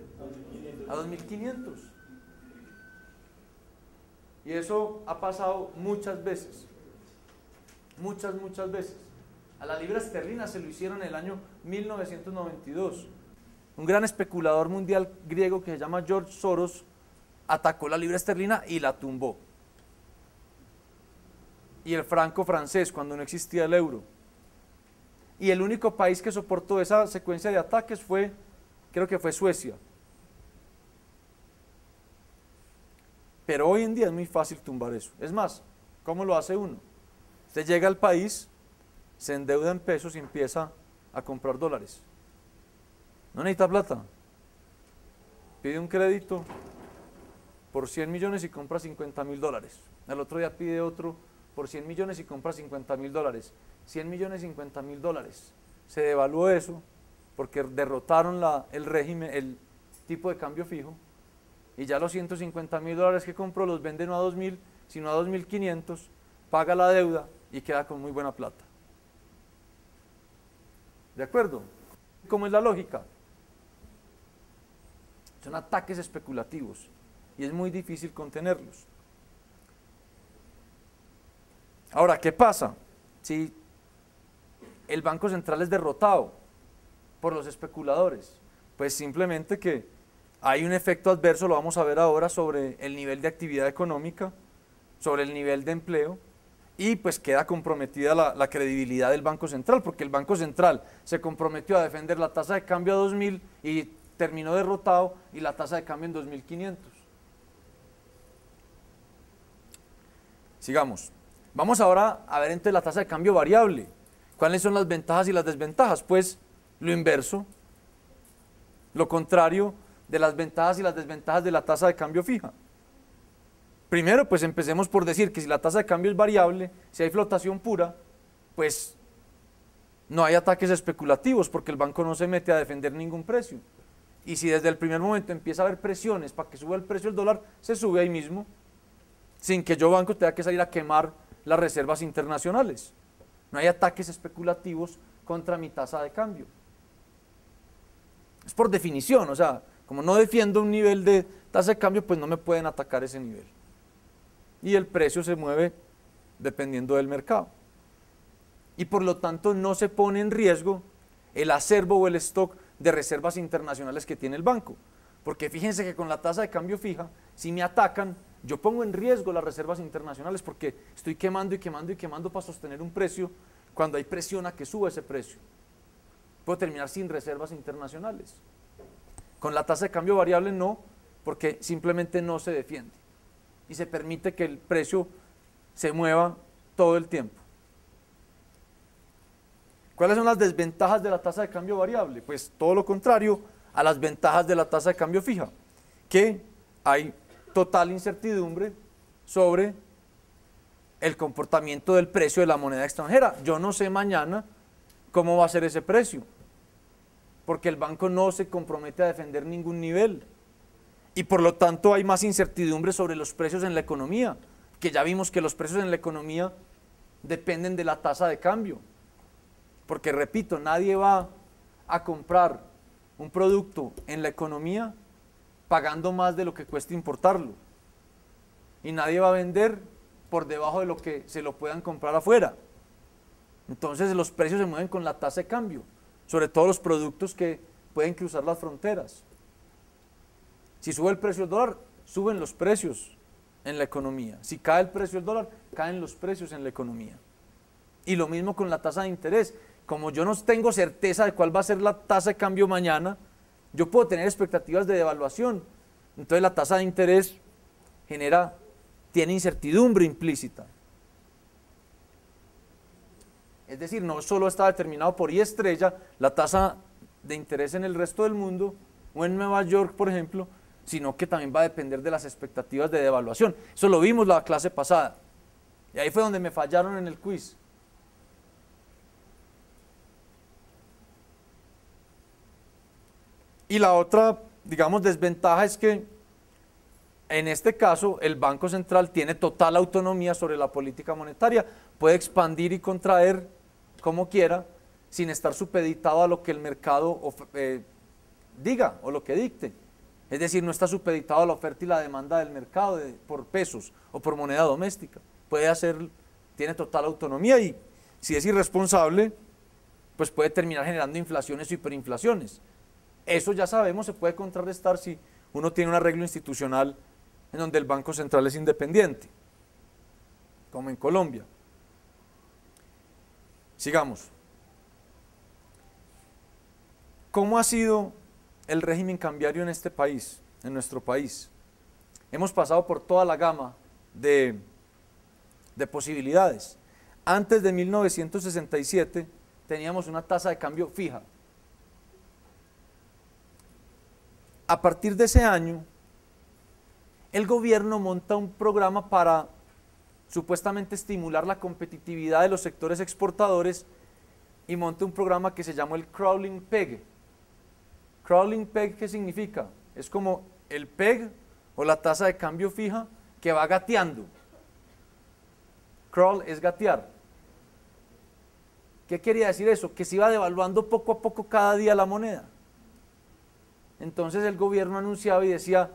A 2.500. Y eso ha pasado muchas veces. Muchas veces. A la libra esterlina se lo hicieron en el año 1992. Un gran especulador mundial griego que se llama George Soros atacó la libra esterlina y la tumbó. Y el franco francés cuando no existía el euro. Y el único país que soportó esa secuencia de ataques creo que fue Suecia. Pero hoy en día es muy fácil tumbar eso. Es más, ¿cómo lo hace uno? Usted llega al país, se endeuda en pesos y empieza a comprar dólares. No necesita plata. Pide un crédito por 100 millones y compra $50.000. El otro día pide otro por 100 millones y compra $50.000. 100 millones, $50.000. Se devaluó eso porque derrotaron el régimen, el tipo de cambio fijo, y ya los $150.000 que compró los vende no a 2.000, sino a 2.500. paga la deuda y queda con muy buena plata. ¿De acuerdo? ¿Cómo es la lógica? Son ataques especulativos y es muy difícil contenerlos. Ahora, ¿qué pasa si el Banco Central es derrotado por los especuladores? Pues simplemente que hay un efecto adverso, lo vamos a ver ahora, sobre el nivel de actividad económica, sobre el nivel de empleo, y pues queda comprometida la credibilidad del Banco Central, porque el Banco Central se comprometió a defender la tasa de cambio a 2.000 y terminó derrotado, y la tasa de cambio en 2.500. Sigamos. Vamos ahora a ver entonces la tasa de cambio variable. ¿Cuáles son las ventajas y las desventajas? Pues lo inverso, lo contrario de las ventajas y las desventajas de la tasa de cambio fija. Primero, pues empecemos por decir que si la tasa de cambio es variable, si hay flotación pura, pues no hay ataques especulativos porque el banco no se mete a defender ningún precio. Y si desde el primer momento empieza a haber presiones para que suba el precio del dólar, se sube ahí mismo, sin que yo banco tenga que salir a quemar las reservas internacionales. No hay ataques especulativos contra mi tasa de cambio. Es por definición, o sea, como no defiendo un nivel de tasa de cambio, pues no me pueden atacar ese nivel. Y el precio se mueve dependiendo del mercado. Y por lo tanto no se pone en riesgo el acervo o el stock de reservas internacionales que tiene el banco. Porque fíjense que con la tasa de cambio fija, si me atacan, yo pongo en riesgo las reservas internacionales porque estoy quemando y quemando y quemando para sostener un precio cuando hay presión a que suba ese precio. Puedo terminar sin reservas internacionales. Con la tasa de cambio variable no, porque simplemente no se defiende y se permite que el precio se mueva todo el tiempo. ¿Cuáles son las desventajas de la tasa de cambio variable? Pues todo lo contrario a las ventajas de la tasa de cambio fija, que hay total incertidumbre sobre el comportamiento del precio de la moneda extranjera. Yo no sé mañana cómo va a ser ese precio, porque el banco no se compromete a defender ningún nivel. Y por lo tanto hay más incertidumbre sobre los precios en la economía, que ya vimos que los precios en la economía dependen de la tasa de cambio. Porque repito, nadie va a comprar un producto en la economía pagando más de lo que cuesta importarlo. Y nadie va a vender por debajo de lo que se lo puedan comprar afuera. Entonces los precios se mueven con la tasa de cambio, sobre todo los productos que pueden cruzar las fronteras. Si sube el precio del dólar, suben los precios en la economía. Si cae el precio del dólar, caen los precios en la economía. Y lo mismo con la tasa de interés. Como yo no tengo certeza de cuál va a ser la tasa de cambio mañana, yo puedo tener expectativas de devaluación. Entonces la tasa de interés tiene incertidumbre implícita. Es decir, no solo está determinado por I estrella la tasa de interés en el resto del mundo o en Nueva York, por ejemplo, sino que también va a depender de las expectativas de devaluación. Eso lo vimos la clase pasada. Y ahí fue donde me fallaron en el quiz. Y la otra, digamos, desventaja es que en este caso el Banco Central tiene total autonomía sobre la política monetaria, puede expandir y contraer como quiera sin estar supeditado a lo que el mercado diga o lo que dicte. Es decir, no está supeditado a la oferta y la demanda del mercado por pesos o por moneda doméstica. Tiene total autonomía y si es irresponsable, pues puede terminar generando inflaciones o hiperinflaciones. Eso ya sabemos, se puede contrarrestar si uno tiene un arreglo institucional en donde el Banco Central es independiente, como en Colombia. Sigamos. ¿Cómo ha sido el régimen cambiario en este país, en nuestro país? Hemos pasado por toda la gama de posibilidades. Antes de 1967 teníamos una tasa de cambio fija. A partir de ese año, el gobierno monta un programa para supuestamente estimular la competitividad de los sectores exportadores y monta un programa que se llamó el Crawling Peg. Crawling Peg, ¿qué significa? Es como el peg o la tasa de cambio fija que va gateando. Crawl es gatear. ¿Qué quería decir eso? Que se iba devaluando poco a poco cada día la moneda. Entonces el gobierno anunciaba y decía,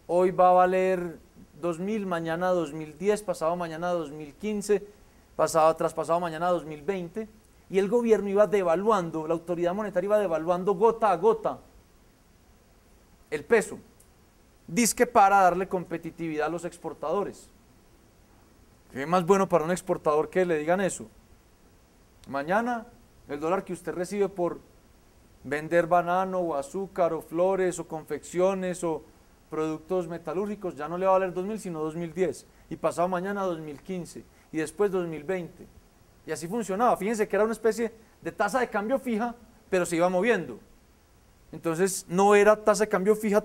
hoy va a valer 2000, mañana 2010, pasado mañana 2015, traspasado mañana 2020, y el gobierno iba devaluando, la autoridad monetaria iba devaluando gota a gota el peso, dizque para darle competitividad a los exportadores. ¿Qué más bueno para un exportador que le digan eso? Mañana el dólar que usted recibe por vender banano o azúcar o flores o confecciones o productos metalúrgicos ya no le va a valer 2000 sino 2010, y pasado mañana 2015 y después 2020, y así funcionaba. Fíjense que era una especie de tasa de cambio fija, pero se iba moviendo. Entonces no era tasa de cambio fija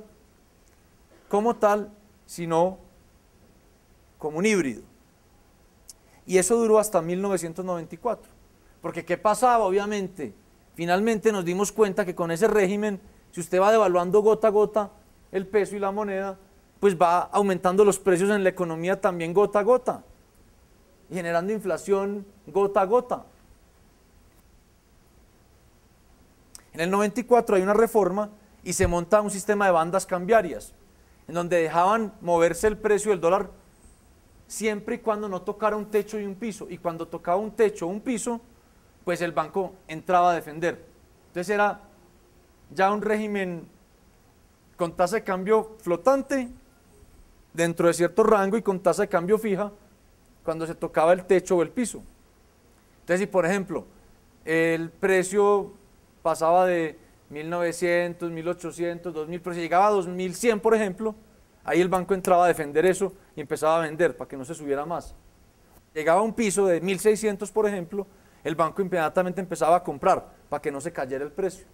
como tal, sino como un híbrido, y eso duró hasta 1994, porque ¿qué pasaba? Obviamente, finalmente nos dimos cuenta que con ese régimen, si usted va devaluando gota a gota el peso y la moneda, pues va aumentando los precios en la economía también gota a gota, y generando inflación gota a gota. En el 94 hay una reforma y se monta un sistema de bandas cambiarias, en donde dejaban moverse el precio del dólar siempre y cuando no tocara un techo y un piso, y cuando tocaba un techo o un piso, pues el banco entraba a defender. Entonces era ya un régimen con tasa de cambio flotante dentro de cierto rango y con tasa de cambio fija cuando se tocaba el techo o el piso. Entonces, si por ejemplo el precio pasaba de 1900, 1800, 2000, pero si llegaba a 2100, por ejemplo, ahí el banco entraba a defender eso y empezaba a vender para que no se subiera más. Llegaba a un piso de 1600, por ejemplo, el banco inmediatamente empezaba a comprar para que no se cayera el precio.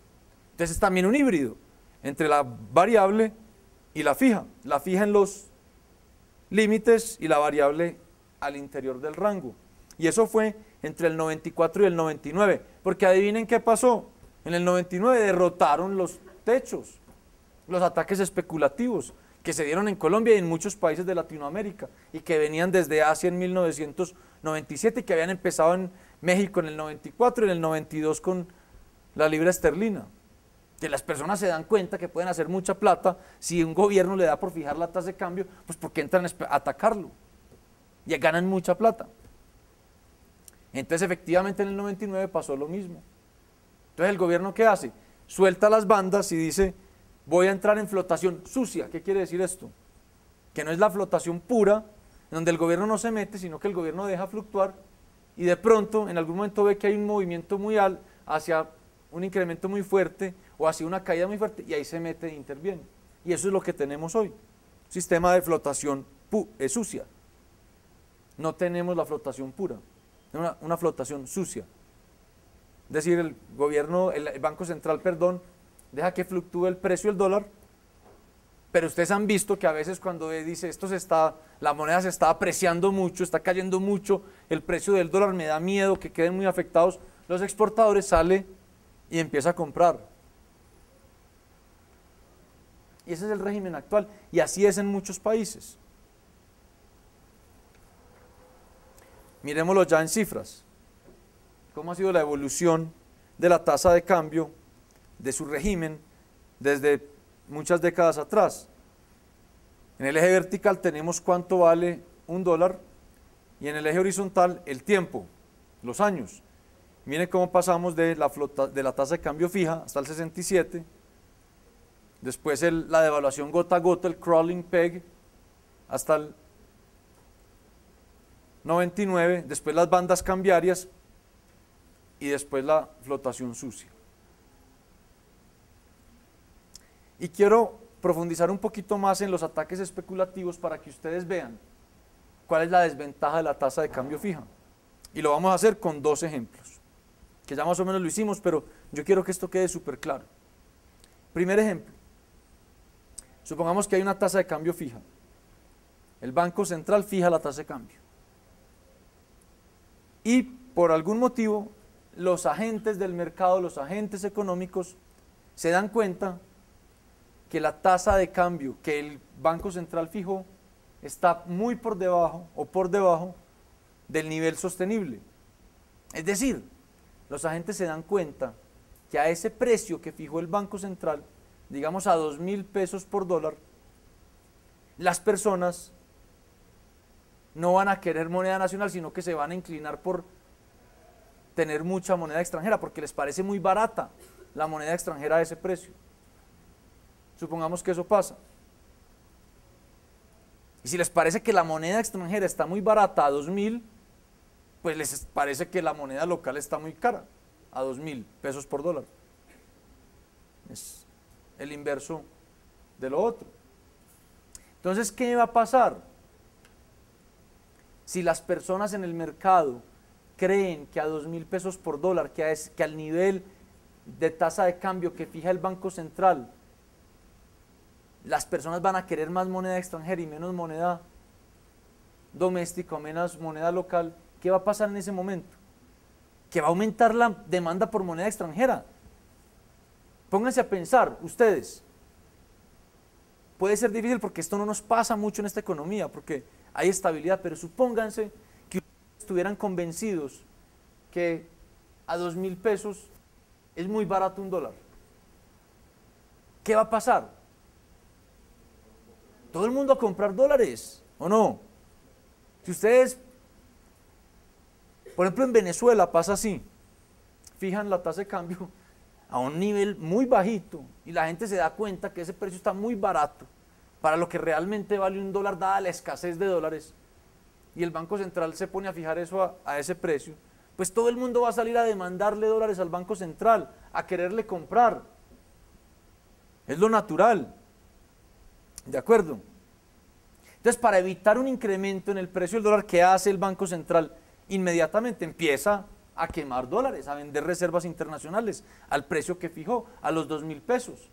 Entonces es también un híbrido entre la variable y la fija en los límites y la variable al interior del rango. Y eso fue entre el 94 y el 99, porque adivinen qué pasó. En el 99 derrotaron los techos, los ataques especulativos que se dieron en Colombia y en muchos países de Latinoamérica, y que venían desde Asia en 1997 y que habían empezado en México en el 94 y en el 92 con la libra esterlina. Que las personas se dan cuenta que pueden hacer mucha plata si un gobierno le da por fijar la tasa de cambio, pues porque entran a atacarlo y ganan mucha plata. Entonces efectivamente en el 99 pasó lo mismo. Entonces el gobierno, ¿qué hace? Suelta las bandas y dice, voy a entrar en flotación sucia. ¿Qué quiere decir esto? Que no es la flotación pura, en donde el gobierno no se mete, sino que el gobierno deja fluctuar y de pronto en algún momento ve que hay un movimiento muy alto hacia un incremento muy fuerte o hacia una caída muy fuerte, y ahí se mete e interviene. Y eso es lo que tenemos hoy, sistema de flotación sucia. No tenemos la flotación pura, una flotación sucia. Es decir, el gobierno, el Banco Central, perdón, deja que fluctúe el precio del dólar, pero ustedes han visto que a veces cuando dice la moneda se está apreciando mucho, está cayendo mucho, el precio del dólar, me da miedo que queden muy afectados los exportadores, sale y empieza a comprar. Y ese es el régimen actual, y así es en muchos países. Miremoslo ya en cifras. ¿Cómo ha sido la evolución de la tasa de cambio, de su régimen, desde muchas décadas atrás? En el eje vertical tenemos cuánto vale un dólar, y en el eje horizontal el tiempo, los años. Miren cómo pasamos de la tasa de cambio fija hasta el 67, después la devaluación gota a gota, el crawling peg, hasta el 99, después las bandas cambiarias y después la flotación sucia. Y quiero profundizar un poquito más en los ataques especulativos para que ustedes vean cuál es la desventaja de la tasa de cambio fija. Y lo vamos a hacer con dos ejemplos, que ya más o menos lo hicimos, pero yo quiero que esto quede súper claro. Primer ejemplo, supongamos que hay una tasa de cambio fija. El Banco Central fija la tasa de cambio. Y por algún motivo, los agentes del mercado, los agentes económicos, se dan cuenta que la tasa de cambio que el Banco Central fijó está muy por debajo o por debajo del nivel sostenible. Es decir, los agentes se dan cuenta que a ese precio que fijó el Banco Central, digamos a 2.000 pesos por dólar, las personas no van a querer moneda nacional, sino que se van a inclinar por tener mucha moneda extranjera, porque les parece muy barata la moneda extranjera a ese precio. Supongamos que eso pasa. Y si les parece que la moneda extranjera está muy barata a 2.000, pues les parece que la moneda local está muy cara, a 2.000 pesos por dólar. Es el inverso de lo otro. Entonces, ¿qué va a pasar? Si las personas en el mercado creen que a 2.000 pesos por dólar, que al nivel de tasa de cambio que fija el Banco Central, las personas van a querer más moneda extranjera y menos moneda doméstica o menos moneda local, ¿qué va a pasar en ese momento? Que va a aumentar la demanda por moneda extranjera. Pónganse a pensar, ustedes, puede ser difícil porque esto no nos pasa mucho en esta economía, porque hay estabilidad, pero supónganse que estuvieran convencidos que a 2.000 pesos es muy barato un dólar. ¿Qué va a pasar? Todo el mundo a comprar dólares, ¿o no? Si ustedes, por ejemplo en Venezuela pasa así, fijan la tasa de cambio a un nivel muy bajito y la gente se da cuenta que ese precio está muy barato para lo que realmente vale un dólar dada la escasez de dólares, y el Banco Central se pone a fijar eso a ese precio, pues todo el mundo va a salir a demandarle dólares al Banco Central, a quererle comprar. Es lo natural. ¿De acuerdo? Entonces, para evitar un incremento en el precio del dólar, ¿qué hace el Banco Central? Inmediatamente empieza a quemar dólares, a vender reservas internacionales al precio que fijó, a los 2.000 pesos.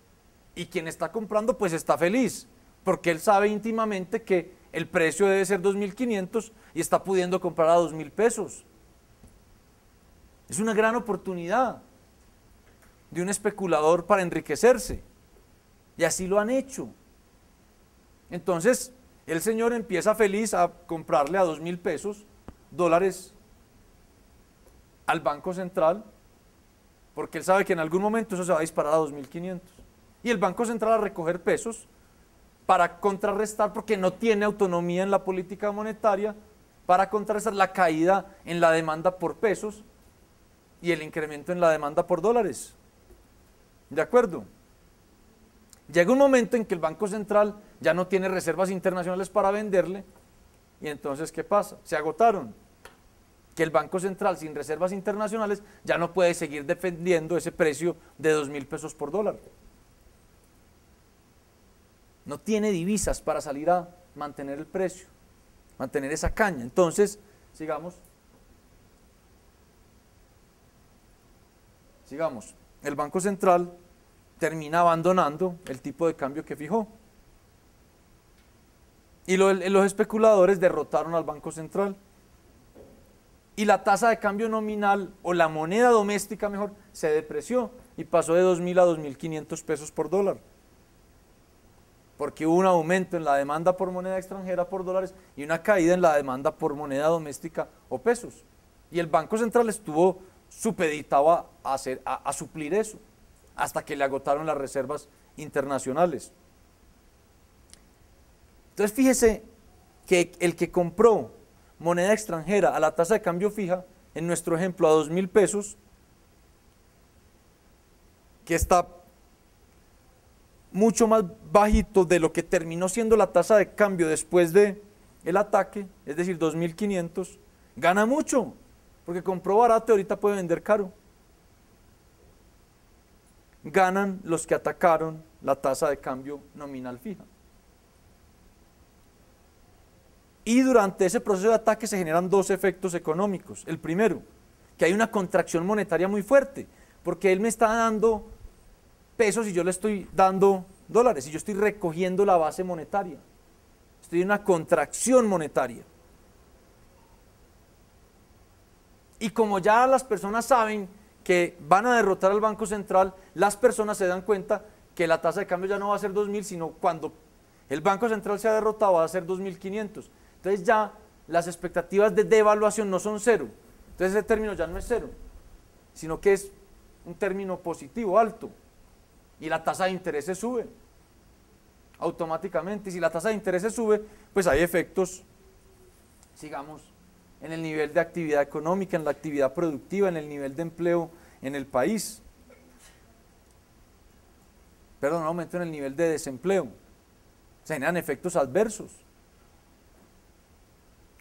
Y quien está comprando, pues está feliz, porque él sabe íntimamente que el precio debe ser 2.500 y está pudiendo comprar a 2.000 pesos. Es una gran oportunidad de un especulador para enriquecerse. Y así lo han hecho. Entonces, el señor empieza feliz a comprarle a 2.000 pesos dólares al Banco Central, porque él sabe que en algún momento eso se va a disparar a 2.500. Y el Banco Central a recoger pesos para contrarrestar, porque no tiene autonomía en la política monetaria, para contrarrestar la caída en la demanda por pesos y el incremento en la demanda por dólares. ¿De acuerdo? Llega un momento en que el Banco Central ya no tiene reservas internacionales para venderle, y entonces ¿qué pasa? Se agotaron. Que el Banco Central sin reservas internacionales ya no puede seguir defendiendo ese precio de 2.000 pesos por dólar. No tiene divisas para salir a mantener el precio, mantener esa caña. Entonces, sigamos. El Banco Central termina abandonando el tipo de cambio que fijó. Y los especuladores derrotaron al Banco Central. Y la tasa de cambio nominal, o la moneda doméstica mejor, se depreció y pasó de 2.000 a 2.500 pesos por dólar. Porque hubo un aumento en la demanda por moneda extranjera por dólares y una caída en la demanda por moneda doméstica o pesos. Y el Banco Central estuvo supeditado a suplir eso, hasta que le agotaron las reservas internacionales. Entonces fíjese que el que compró moneda extranjera a la tasa de cambio fija, en nuestro ejemplo a 2.000 pesos, que está mucho más bajito de lo que terminó siendo la tasa de cambio después del ataque, es decir, 2.500, gana mucho, porque compró barato y ahorita puede vender caro. Ganan los que atacaron la tasa de cambio nominal fija. Y durante ese proceso de ataque se generan dos efectos económicos. El primero, que hay una contracción monetaria muy fuerte, porque él me está dando pesos y yo le estoy dando dólares, y yo estoy recogiendo la base monetaria. Estoy en una contracción monetaria. Y como ya las personas saben que van a derrotar al Banco Central, las personas se dan cuenta que la tasa de cambio ya no va a ser 2.000, sino cuando el Banco Central sea derrotado va a ser 2.500. Entonces ya las expectativas de devaluación no son cero. Entonces ese término ya no es cero, sino que es un término positivo, alto. Y la tasa de interés se sube automáticamente. Y si la tasa de interés se sube, pues hay efectos, sigamos, en el nivel de actividad económica, en la actividad productiva, en el nivel de empleo en el país. Perdón, un aumento en el nivel de desempleo. Se generan efectos adversos.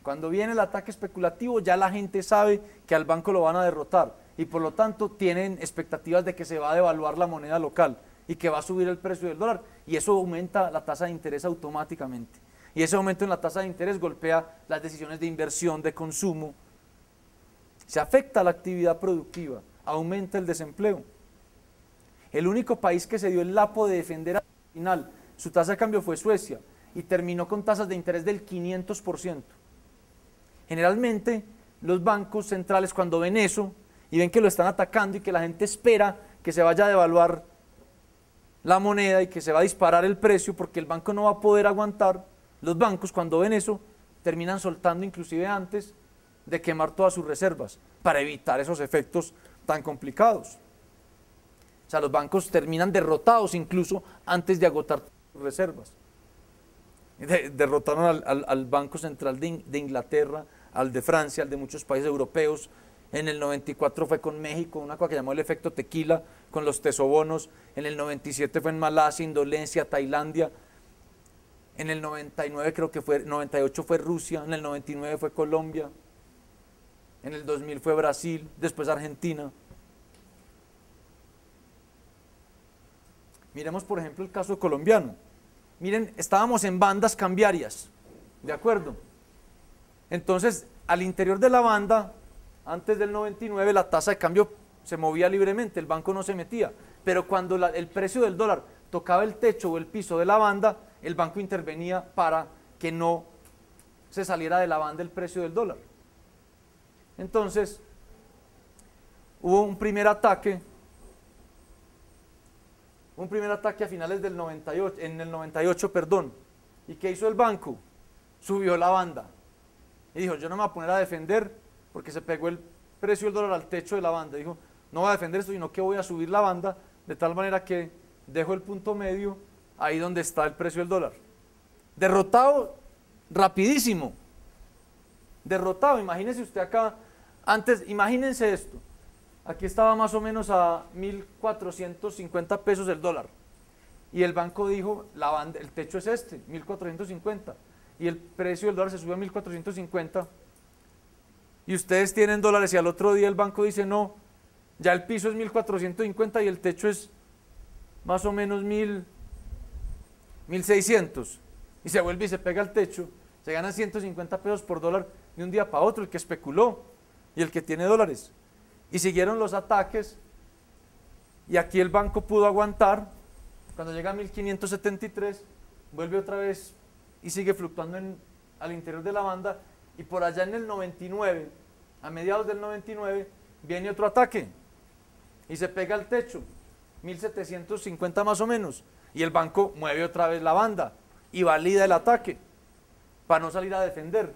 Cuando viene el ataque especulativo, ya la gente sabe que al banco lo van a derrotar y por lo tanto tienen expectativas de que se va a devaluar la moneda local y que va a subir el precio del dólar, y eso aumenta la tasa de interés automáticamente. Y ese aumento en la tasa de interés golpea las decisiones de inversión, de consumo. Se afecta la actividad productiva, aumenta el desempleo. El único país que se dio el lapo de defender al final su tasa de cambio fue Suecia, y terminó con tasas de interés del 500%. Generalmente, los bancos centrales, cuando ven eso y ven que lo están atacando y que la gente espera que se vaya a devaluar la moneda y que se va a disparar el precio porque el banco no va a poder aguantar, los bancos, cuando ven eso, terminan soltando inclusive antes de quemar todas sus reservas para evitar esos efectos tan complicados. O sea, los bancos terminan derrotados incluso antes de agotar sus reservas. Derrotaron al Banco Central de Inglaterra, al de Francia, al de muchos países europeos. En el 94 fue con México, una cosa que llamó el efecto tequila, con los tesobonos. En el 97 fue en Malasia, Indonesia, Tailandia. En el 99 creo que fue, 98 fue Rusia, en el 99 fue Colombia. En el 2000 fue Brasil, después Argentina. Miremos por ejemplo el caso colombiano. Miren, estábamos en bandas cambiarias, ¿de acuerdo? Entonces, al interior de la banda, antes del 99, la tasa de cambio se movía libremente, el banco no se metía. Pero cuando el precio del dólar tocaba el techo o el piso de la banda, el banco intervenía para que no se saliera de la banda el precio del dólar. Entonces, hubo un primer ataque a finales del 98, en el 98, perdón. ¿Y qué hizo el banco? Subió la banda. Y dijo, yo no me voy a poner a defender porque se pegó el precio del dólar al techo de la banda. Dijo, no voy a defender esto, sino que voy a subir la banda de tal manera que dejo el punto medio ahí donde está el precio del dólar. Derrotado rapidísimo. Derrotado, imagínese usted acá, antes, imagínense esto. Aquí estaba más o menos a 1.450 pesos el dólar. Y el banco dijo, la banda, el techo es este, 1.450. Y el precio del dólar se subió a 1.450. Y ustedes tienen dólares y al otro día el banco dice, no, ya el piso es 1.450 y el techo es más o menos 1.600. Y se vuelve y se pega al techo. Se gana 150 pesos por dólar de un día para otro, el que especuló y el que tiene dólares. Y siguieron los ataques y aquí el banco pudo aguantar. Cuando llega a 1573 vuelve otra vez y sigue fluctuando al interior de la banda, y por allá en el 99, a mediados del 99, viene otro ataque y se pega al techo, 1750 más o menos, y el banco mueve otra vez la banda y valida el ataque para no salir a defender.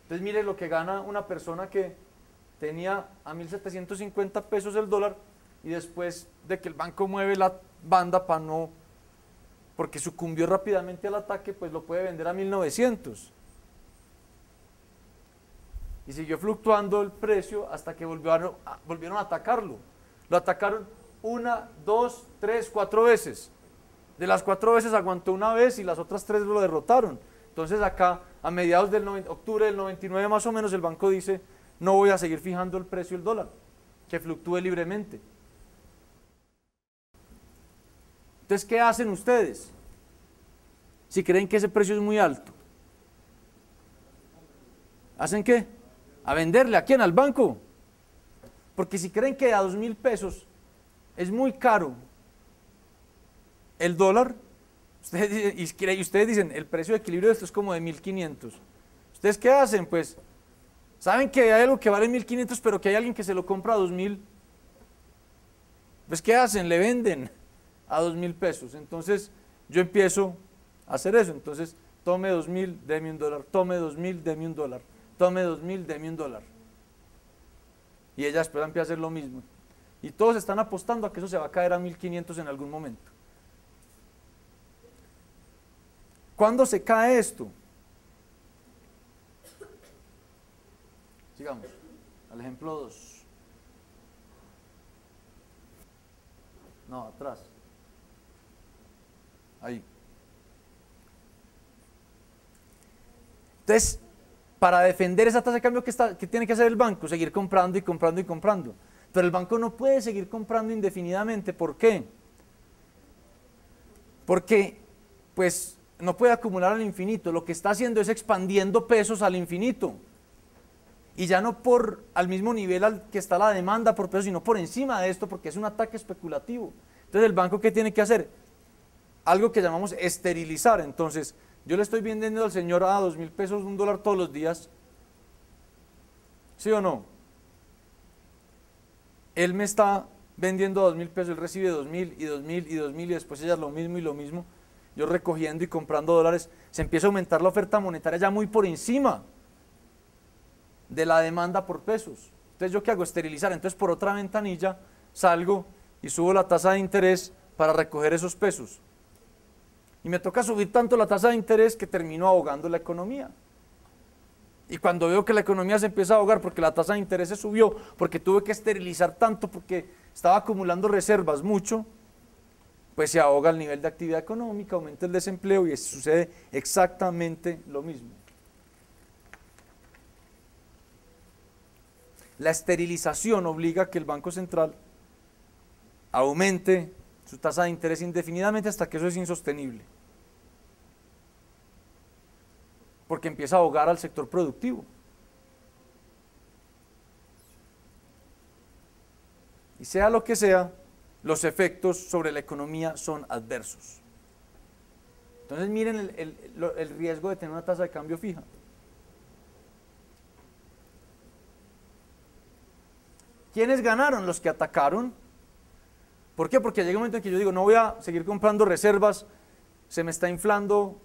Entonces mire lo que gana una persona que tenía a 1.750 pesos el dólar y después de que el banco mueve la banda para no, porque sucumbió rápidamente al ataque, pues lo puede vender a 1.900. Y siguió fluctuando el precio hasta que volvieron a atacarlo. Lo atacaron 1, 2, 3, 4 veces. De las 4 veces aguantó una vez y las otras 3 lo derrotaron. Entonces acá, a mediados del octubre del 99 más o menos, el banco dice, no voy a seguir fijando el precio del dólar, que fluctúe libremente. Entonces, ¿qué hacen ustedes? Si creen que ese precio es muy alto. ¿Hacen qué? A venderle, ¿a quién? Al banco. Porque si creen que a 2.000 pesos es muy caro el dólar, ustedes dicen, el precio de equilibrio de esto es como de 1.500. ¿Ustedes qué hacen? Pues, saben que hay algo que vale 1.500, pero que hay alguien que se lo compra a 2.000. Pues, ¿qué hacen? Le venden a 2.000 pesos. Entonces, yo empiezo a hacer eso. Entonces, tome 2.000, deme $1. Tome 2.000, deme $1. tome 2.000, deme $1. Y ella después empieza a hacer lo mismo. Y todos están apostando a que eso se va a caer a 1.500 en algún momento. ¿Cuándo se cae esto? Sigamos, al ejemplo 2. No, atrás. Ahí. Entonces, para defender esa tasa de cambio, ¿qué tiene que hacer el banco? Seguir comprando y comprando y comprando. Pero el banco no puede seguir comprando indefinidamente. ¿Por qué? Porque, pues, no puede acumular al infinito. Lo que está haciendo es expandiendo pesos al infinito. Y ya no al mismo nivel al que está la demanda por pesos, sino por encima de esto, porque es un ataque especulativo. Entonces, ¿el banco qué tiene que hacer? Algo que llamamos esterilizar. Entonces, yo le estoy vendiendo al señor a 2.000 pesos $1 todos los días. ¿Sí o no? Él me está vendiendo a 2.000 pesos, él recibe 2.000 y 2.000 y 2.000 y después ella lo mismo y lo mismo. Yo recogiendo y comprando dólares, se empieza a aumentar la oferta monetaria ya muy por encima de la demanda por pesos. Entonces, ¿yo qué hago? Esterilizar. Entonces, por otra ventanilla salgo y subo la tasa de interés para recoger esos pesos. Y me toca subir tanto la tasa de interés que termino ahogando la economía. Y cuando veo que la economía se empieza a ahogar porque la tasa de interés se subió, porque tuve que esterilizar tanto, porque estaba acumulando reservas mucho, pues se ahoga el nivel de actividad económica, aumenta el desempleo y sucede exactamente lo mismo. La esterilización obliga a que el Banco Central aumente su tasa de interés indefinidamente hasta que eso es insostenible. Porque empieza a ahogar al sector productivo. Y sea lo que sea, los efectos sobre la economía son adversos. Entonces miren el riesgo de tener una tasa de cambio fija. ¿Quiénes ganaron? Los que atacaron. ¿Por qué? Porque llega un momento en que yo digo, no voy a seguir comprando reservas, se me está inflando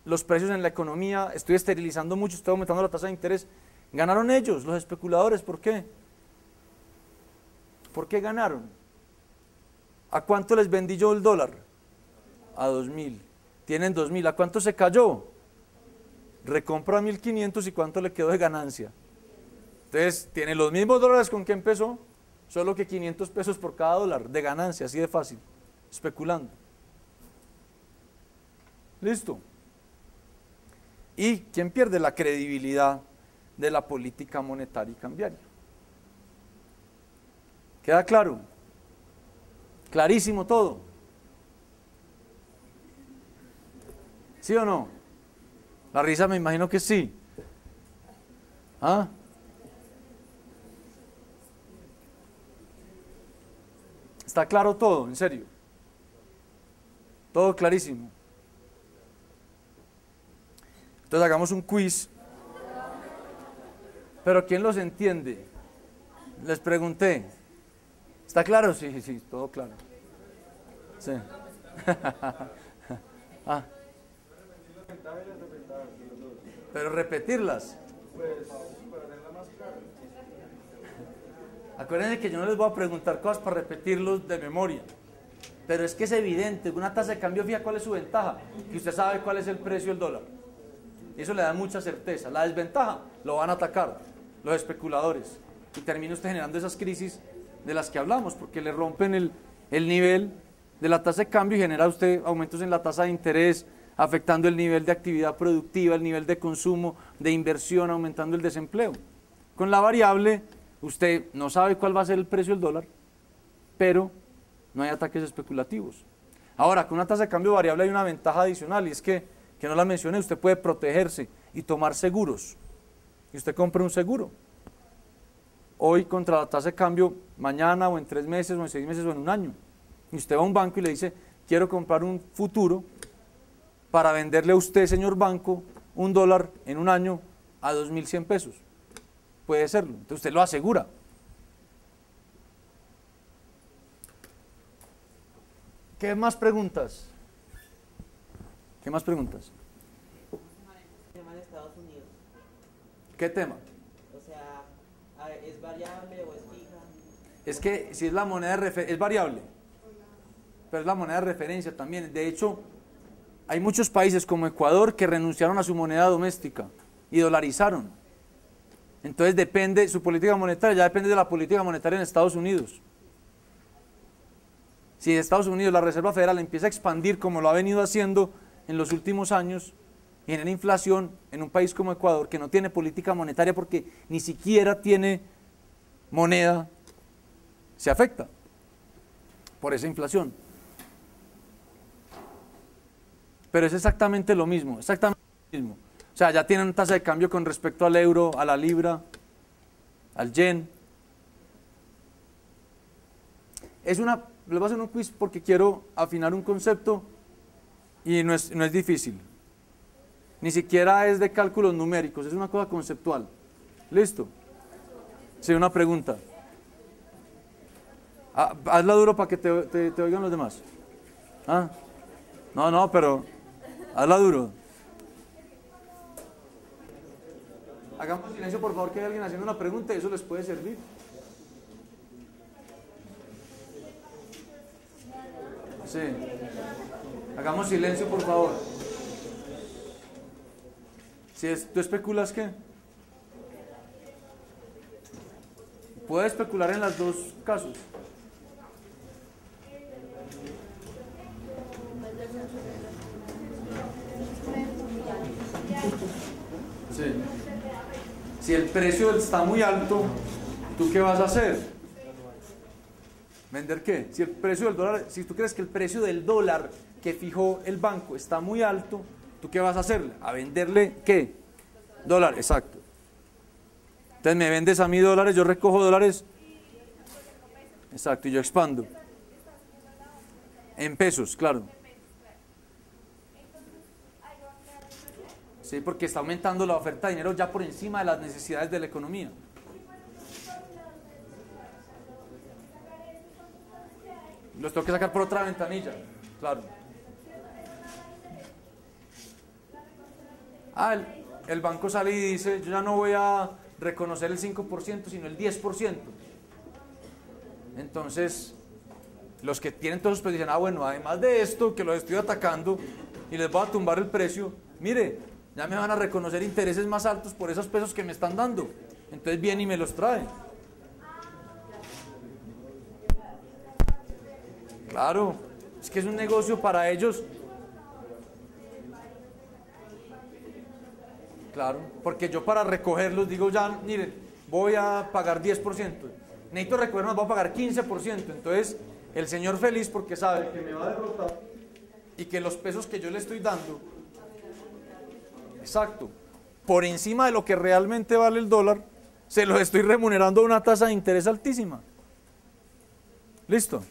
los precios en la economía, estoy esterilizando mucho, estoy aumentando la tasa de interés. Ganaron ellos, los especuladores. ¿Por qué? ¿Por qué ganaron? ¿A cuánto les vendí yo el dólar? A 2.000. Tienen 2.000. ¿A cuánto se cayó? Recompra a 1.500 y ¿cuánto le quedó de ganancia? Entonces, tiene los mismos dólares con que empezó, solo que 500 pesos por cada dólar de ganancia, así de fácil, especulando. ¿Listo? ¿Y quién pierde? La credibilidad de la política monetaria y cambiaria. ¿Queda claro? Clarísimo todo. ¿Sí o no? La risa me imagino que sí. ¿Ah? ¿Está claro todo? En serio. Todo clarísimo. Entonces hagamos un quiz. Pero ¿quién los entiende? Les pregunté. ¿Está claro? Sí, sí, todo claro. Sí. Ah. Pero repetirlas. Acuérdense que yo no les voy a preguntar cosas para repetirlos de memoria. Pero es que es evidente, una tasa de cambio fija, ¿cuál es su ventaja? Que usted sabe cuál es el precio del dólar. Y eso le da mucha certeza. La desventaja, lo van a atacar los especuladores. Y termina usted generando esas crisis de las que hablamos, porque le rompen el nivel de la tasa de cambio y genera usted aumentos en la tasa de interés, afectando el nivel de actividad productiva, el nivel de consumo, de inversión, aumentando el desempleo. Con la variable, usted no sabe cuál va a ser el precio del dólar, pero no hay ataques especulativos. Ahora, con una tasa de cambio variable hay una ventaja adicional, y es que no la mencioné, usted puede protegerse y tomar seguros. Y usted compra un seguro. Hoy contra la tasa de cambio, mañana o en 3 meses o en 6 meses o en un año. Y usted va a un banco y le dice, quiero comprar un futuro para venderle a usted, señor banco, $1 en un año a 2.100 pesos. Puede serlo. Entonces usted lo asegura. ¿Qué más preguntas? ¿Qué más preguntas? El tema de Estados Unidos. ¿Qué tema? O sea, ¿es variable o es fija? Es que si es la moneda de referencia, es variable, pero es la moneda de referencia también. De hecho, hay muchos países como Ecuador que renunciaron a su moneda doméstica y dolarizaron. Entonces depende, su política monetaria ya depende de la política monetaria en Estados Unidos. Si en Estados Unidos la Reserva Federal empieza a expandir como lo ha venido haciendo en los últimos años, y genera inflación en un país como Ecuador que no tiene política monetaria porque ni siquiera tiene moneda, se afecta por esa inflación. Pero es exactamente lo mismo, exactamente lo mismo. O sea, ya tienen tasa de cambio con respecto al euro, a la libra, al yen. Les voy a hacer un quiz porque quiero afinar un concepto y no es difícil. Ni siquiera es de cálculos numéricos, es una cosa conceptual. ¿Listo? Sí, una pregunta. Hazla duro para que te oigan los demás. ¿Ah? No, pero hazla duro. Hagamos silencio, por favor, que hay alguien haciendo una pregunta y eso les puede servir. Sí. Hagamos silencio, por favor. ¿Tú especulas qué? Puede especular en los dos casos. Sí. Si el precio está muy alto, ¿tú qué vas a hacer? ¿Vender qué? Si el precio del dólar, si tú crees que el precio del dólar que fijó el banco está muy alto, ¿tú qué vas a hacerle? ¿A venderle qué? Dólar, exacto. Entonces me vendes a mí dólares, yo recojo dólares. Exacto, y yo expando. En pesos, claro. Sí, porque está aumentando la oferta de dinero ya por encima de las necesidades de la economía. Los tengo que sacar por otra ventanilla, claro. El banco sale y dice, yo ya no voy a reconocer el 5%, sino el 10%. Entonces, los que tienen todos los precios dicen, bueno, además de esto, que los estoy atacando y les voy a tumbar el precio, mire, ya me van a reconocer intereses más altos por esos pesos que me están dando. Entonces viene y me los trae. Claro, es que es un negocio para ellos. Claro, porque yo para recogerlos digo ya, miren, voy a pagar 10%. Necesito recogerlos, voy a pagar 15%. Entonces, el señor feliz porque sabe que me va a derrotar y que los pesos que yo le estoy dando, exacto, por encima de lo que realmente vale el dólar, se los estoy remunerando a una tasa de interés altísima. ¿Listo?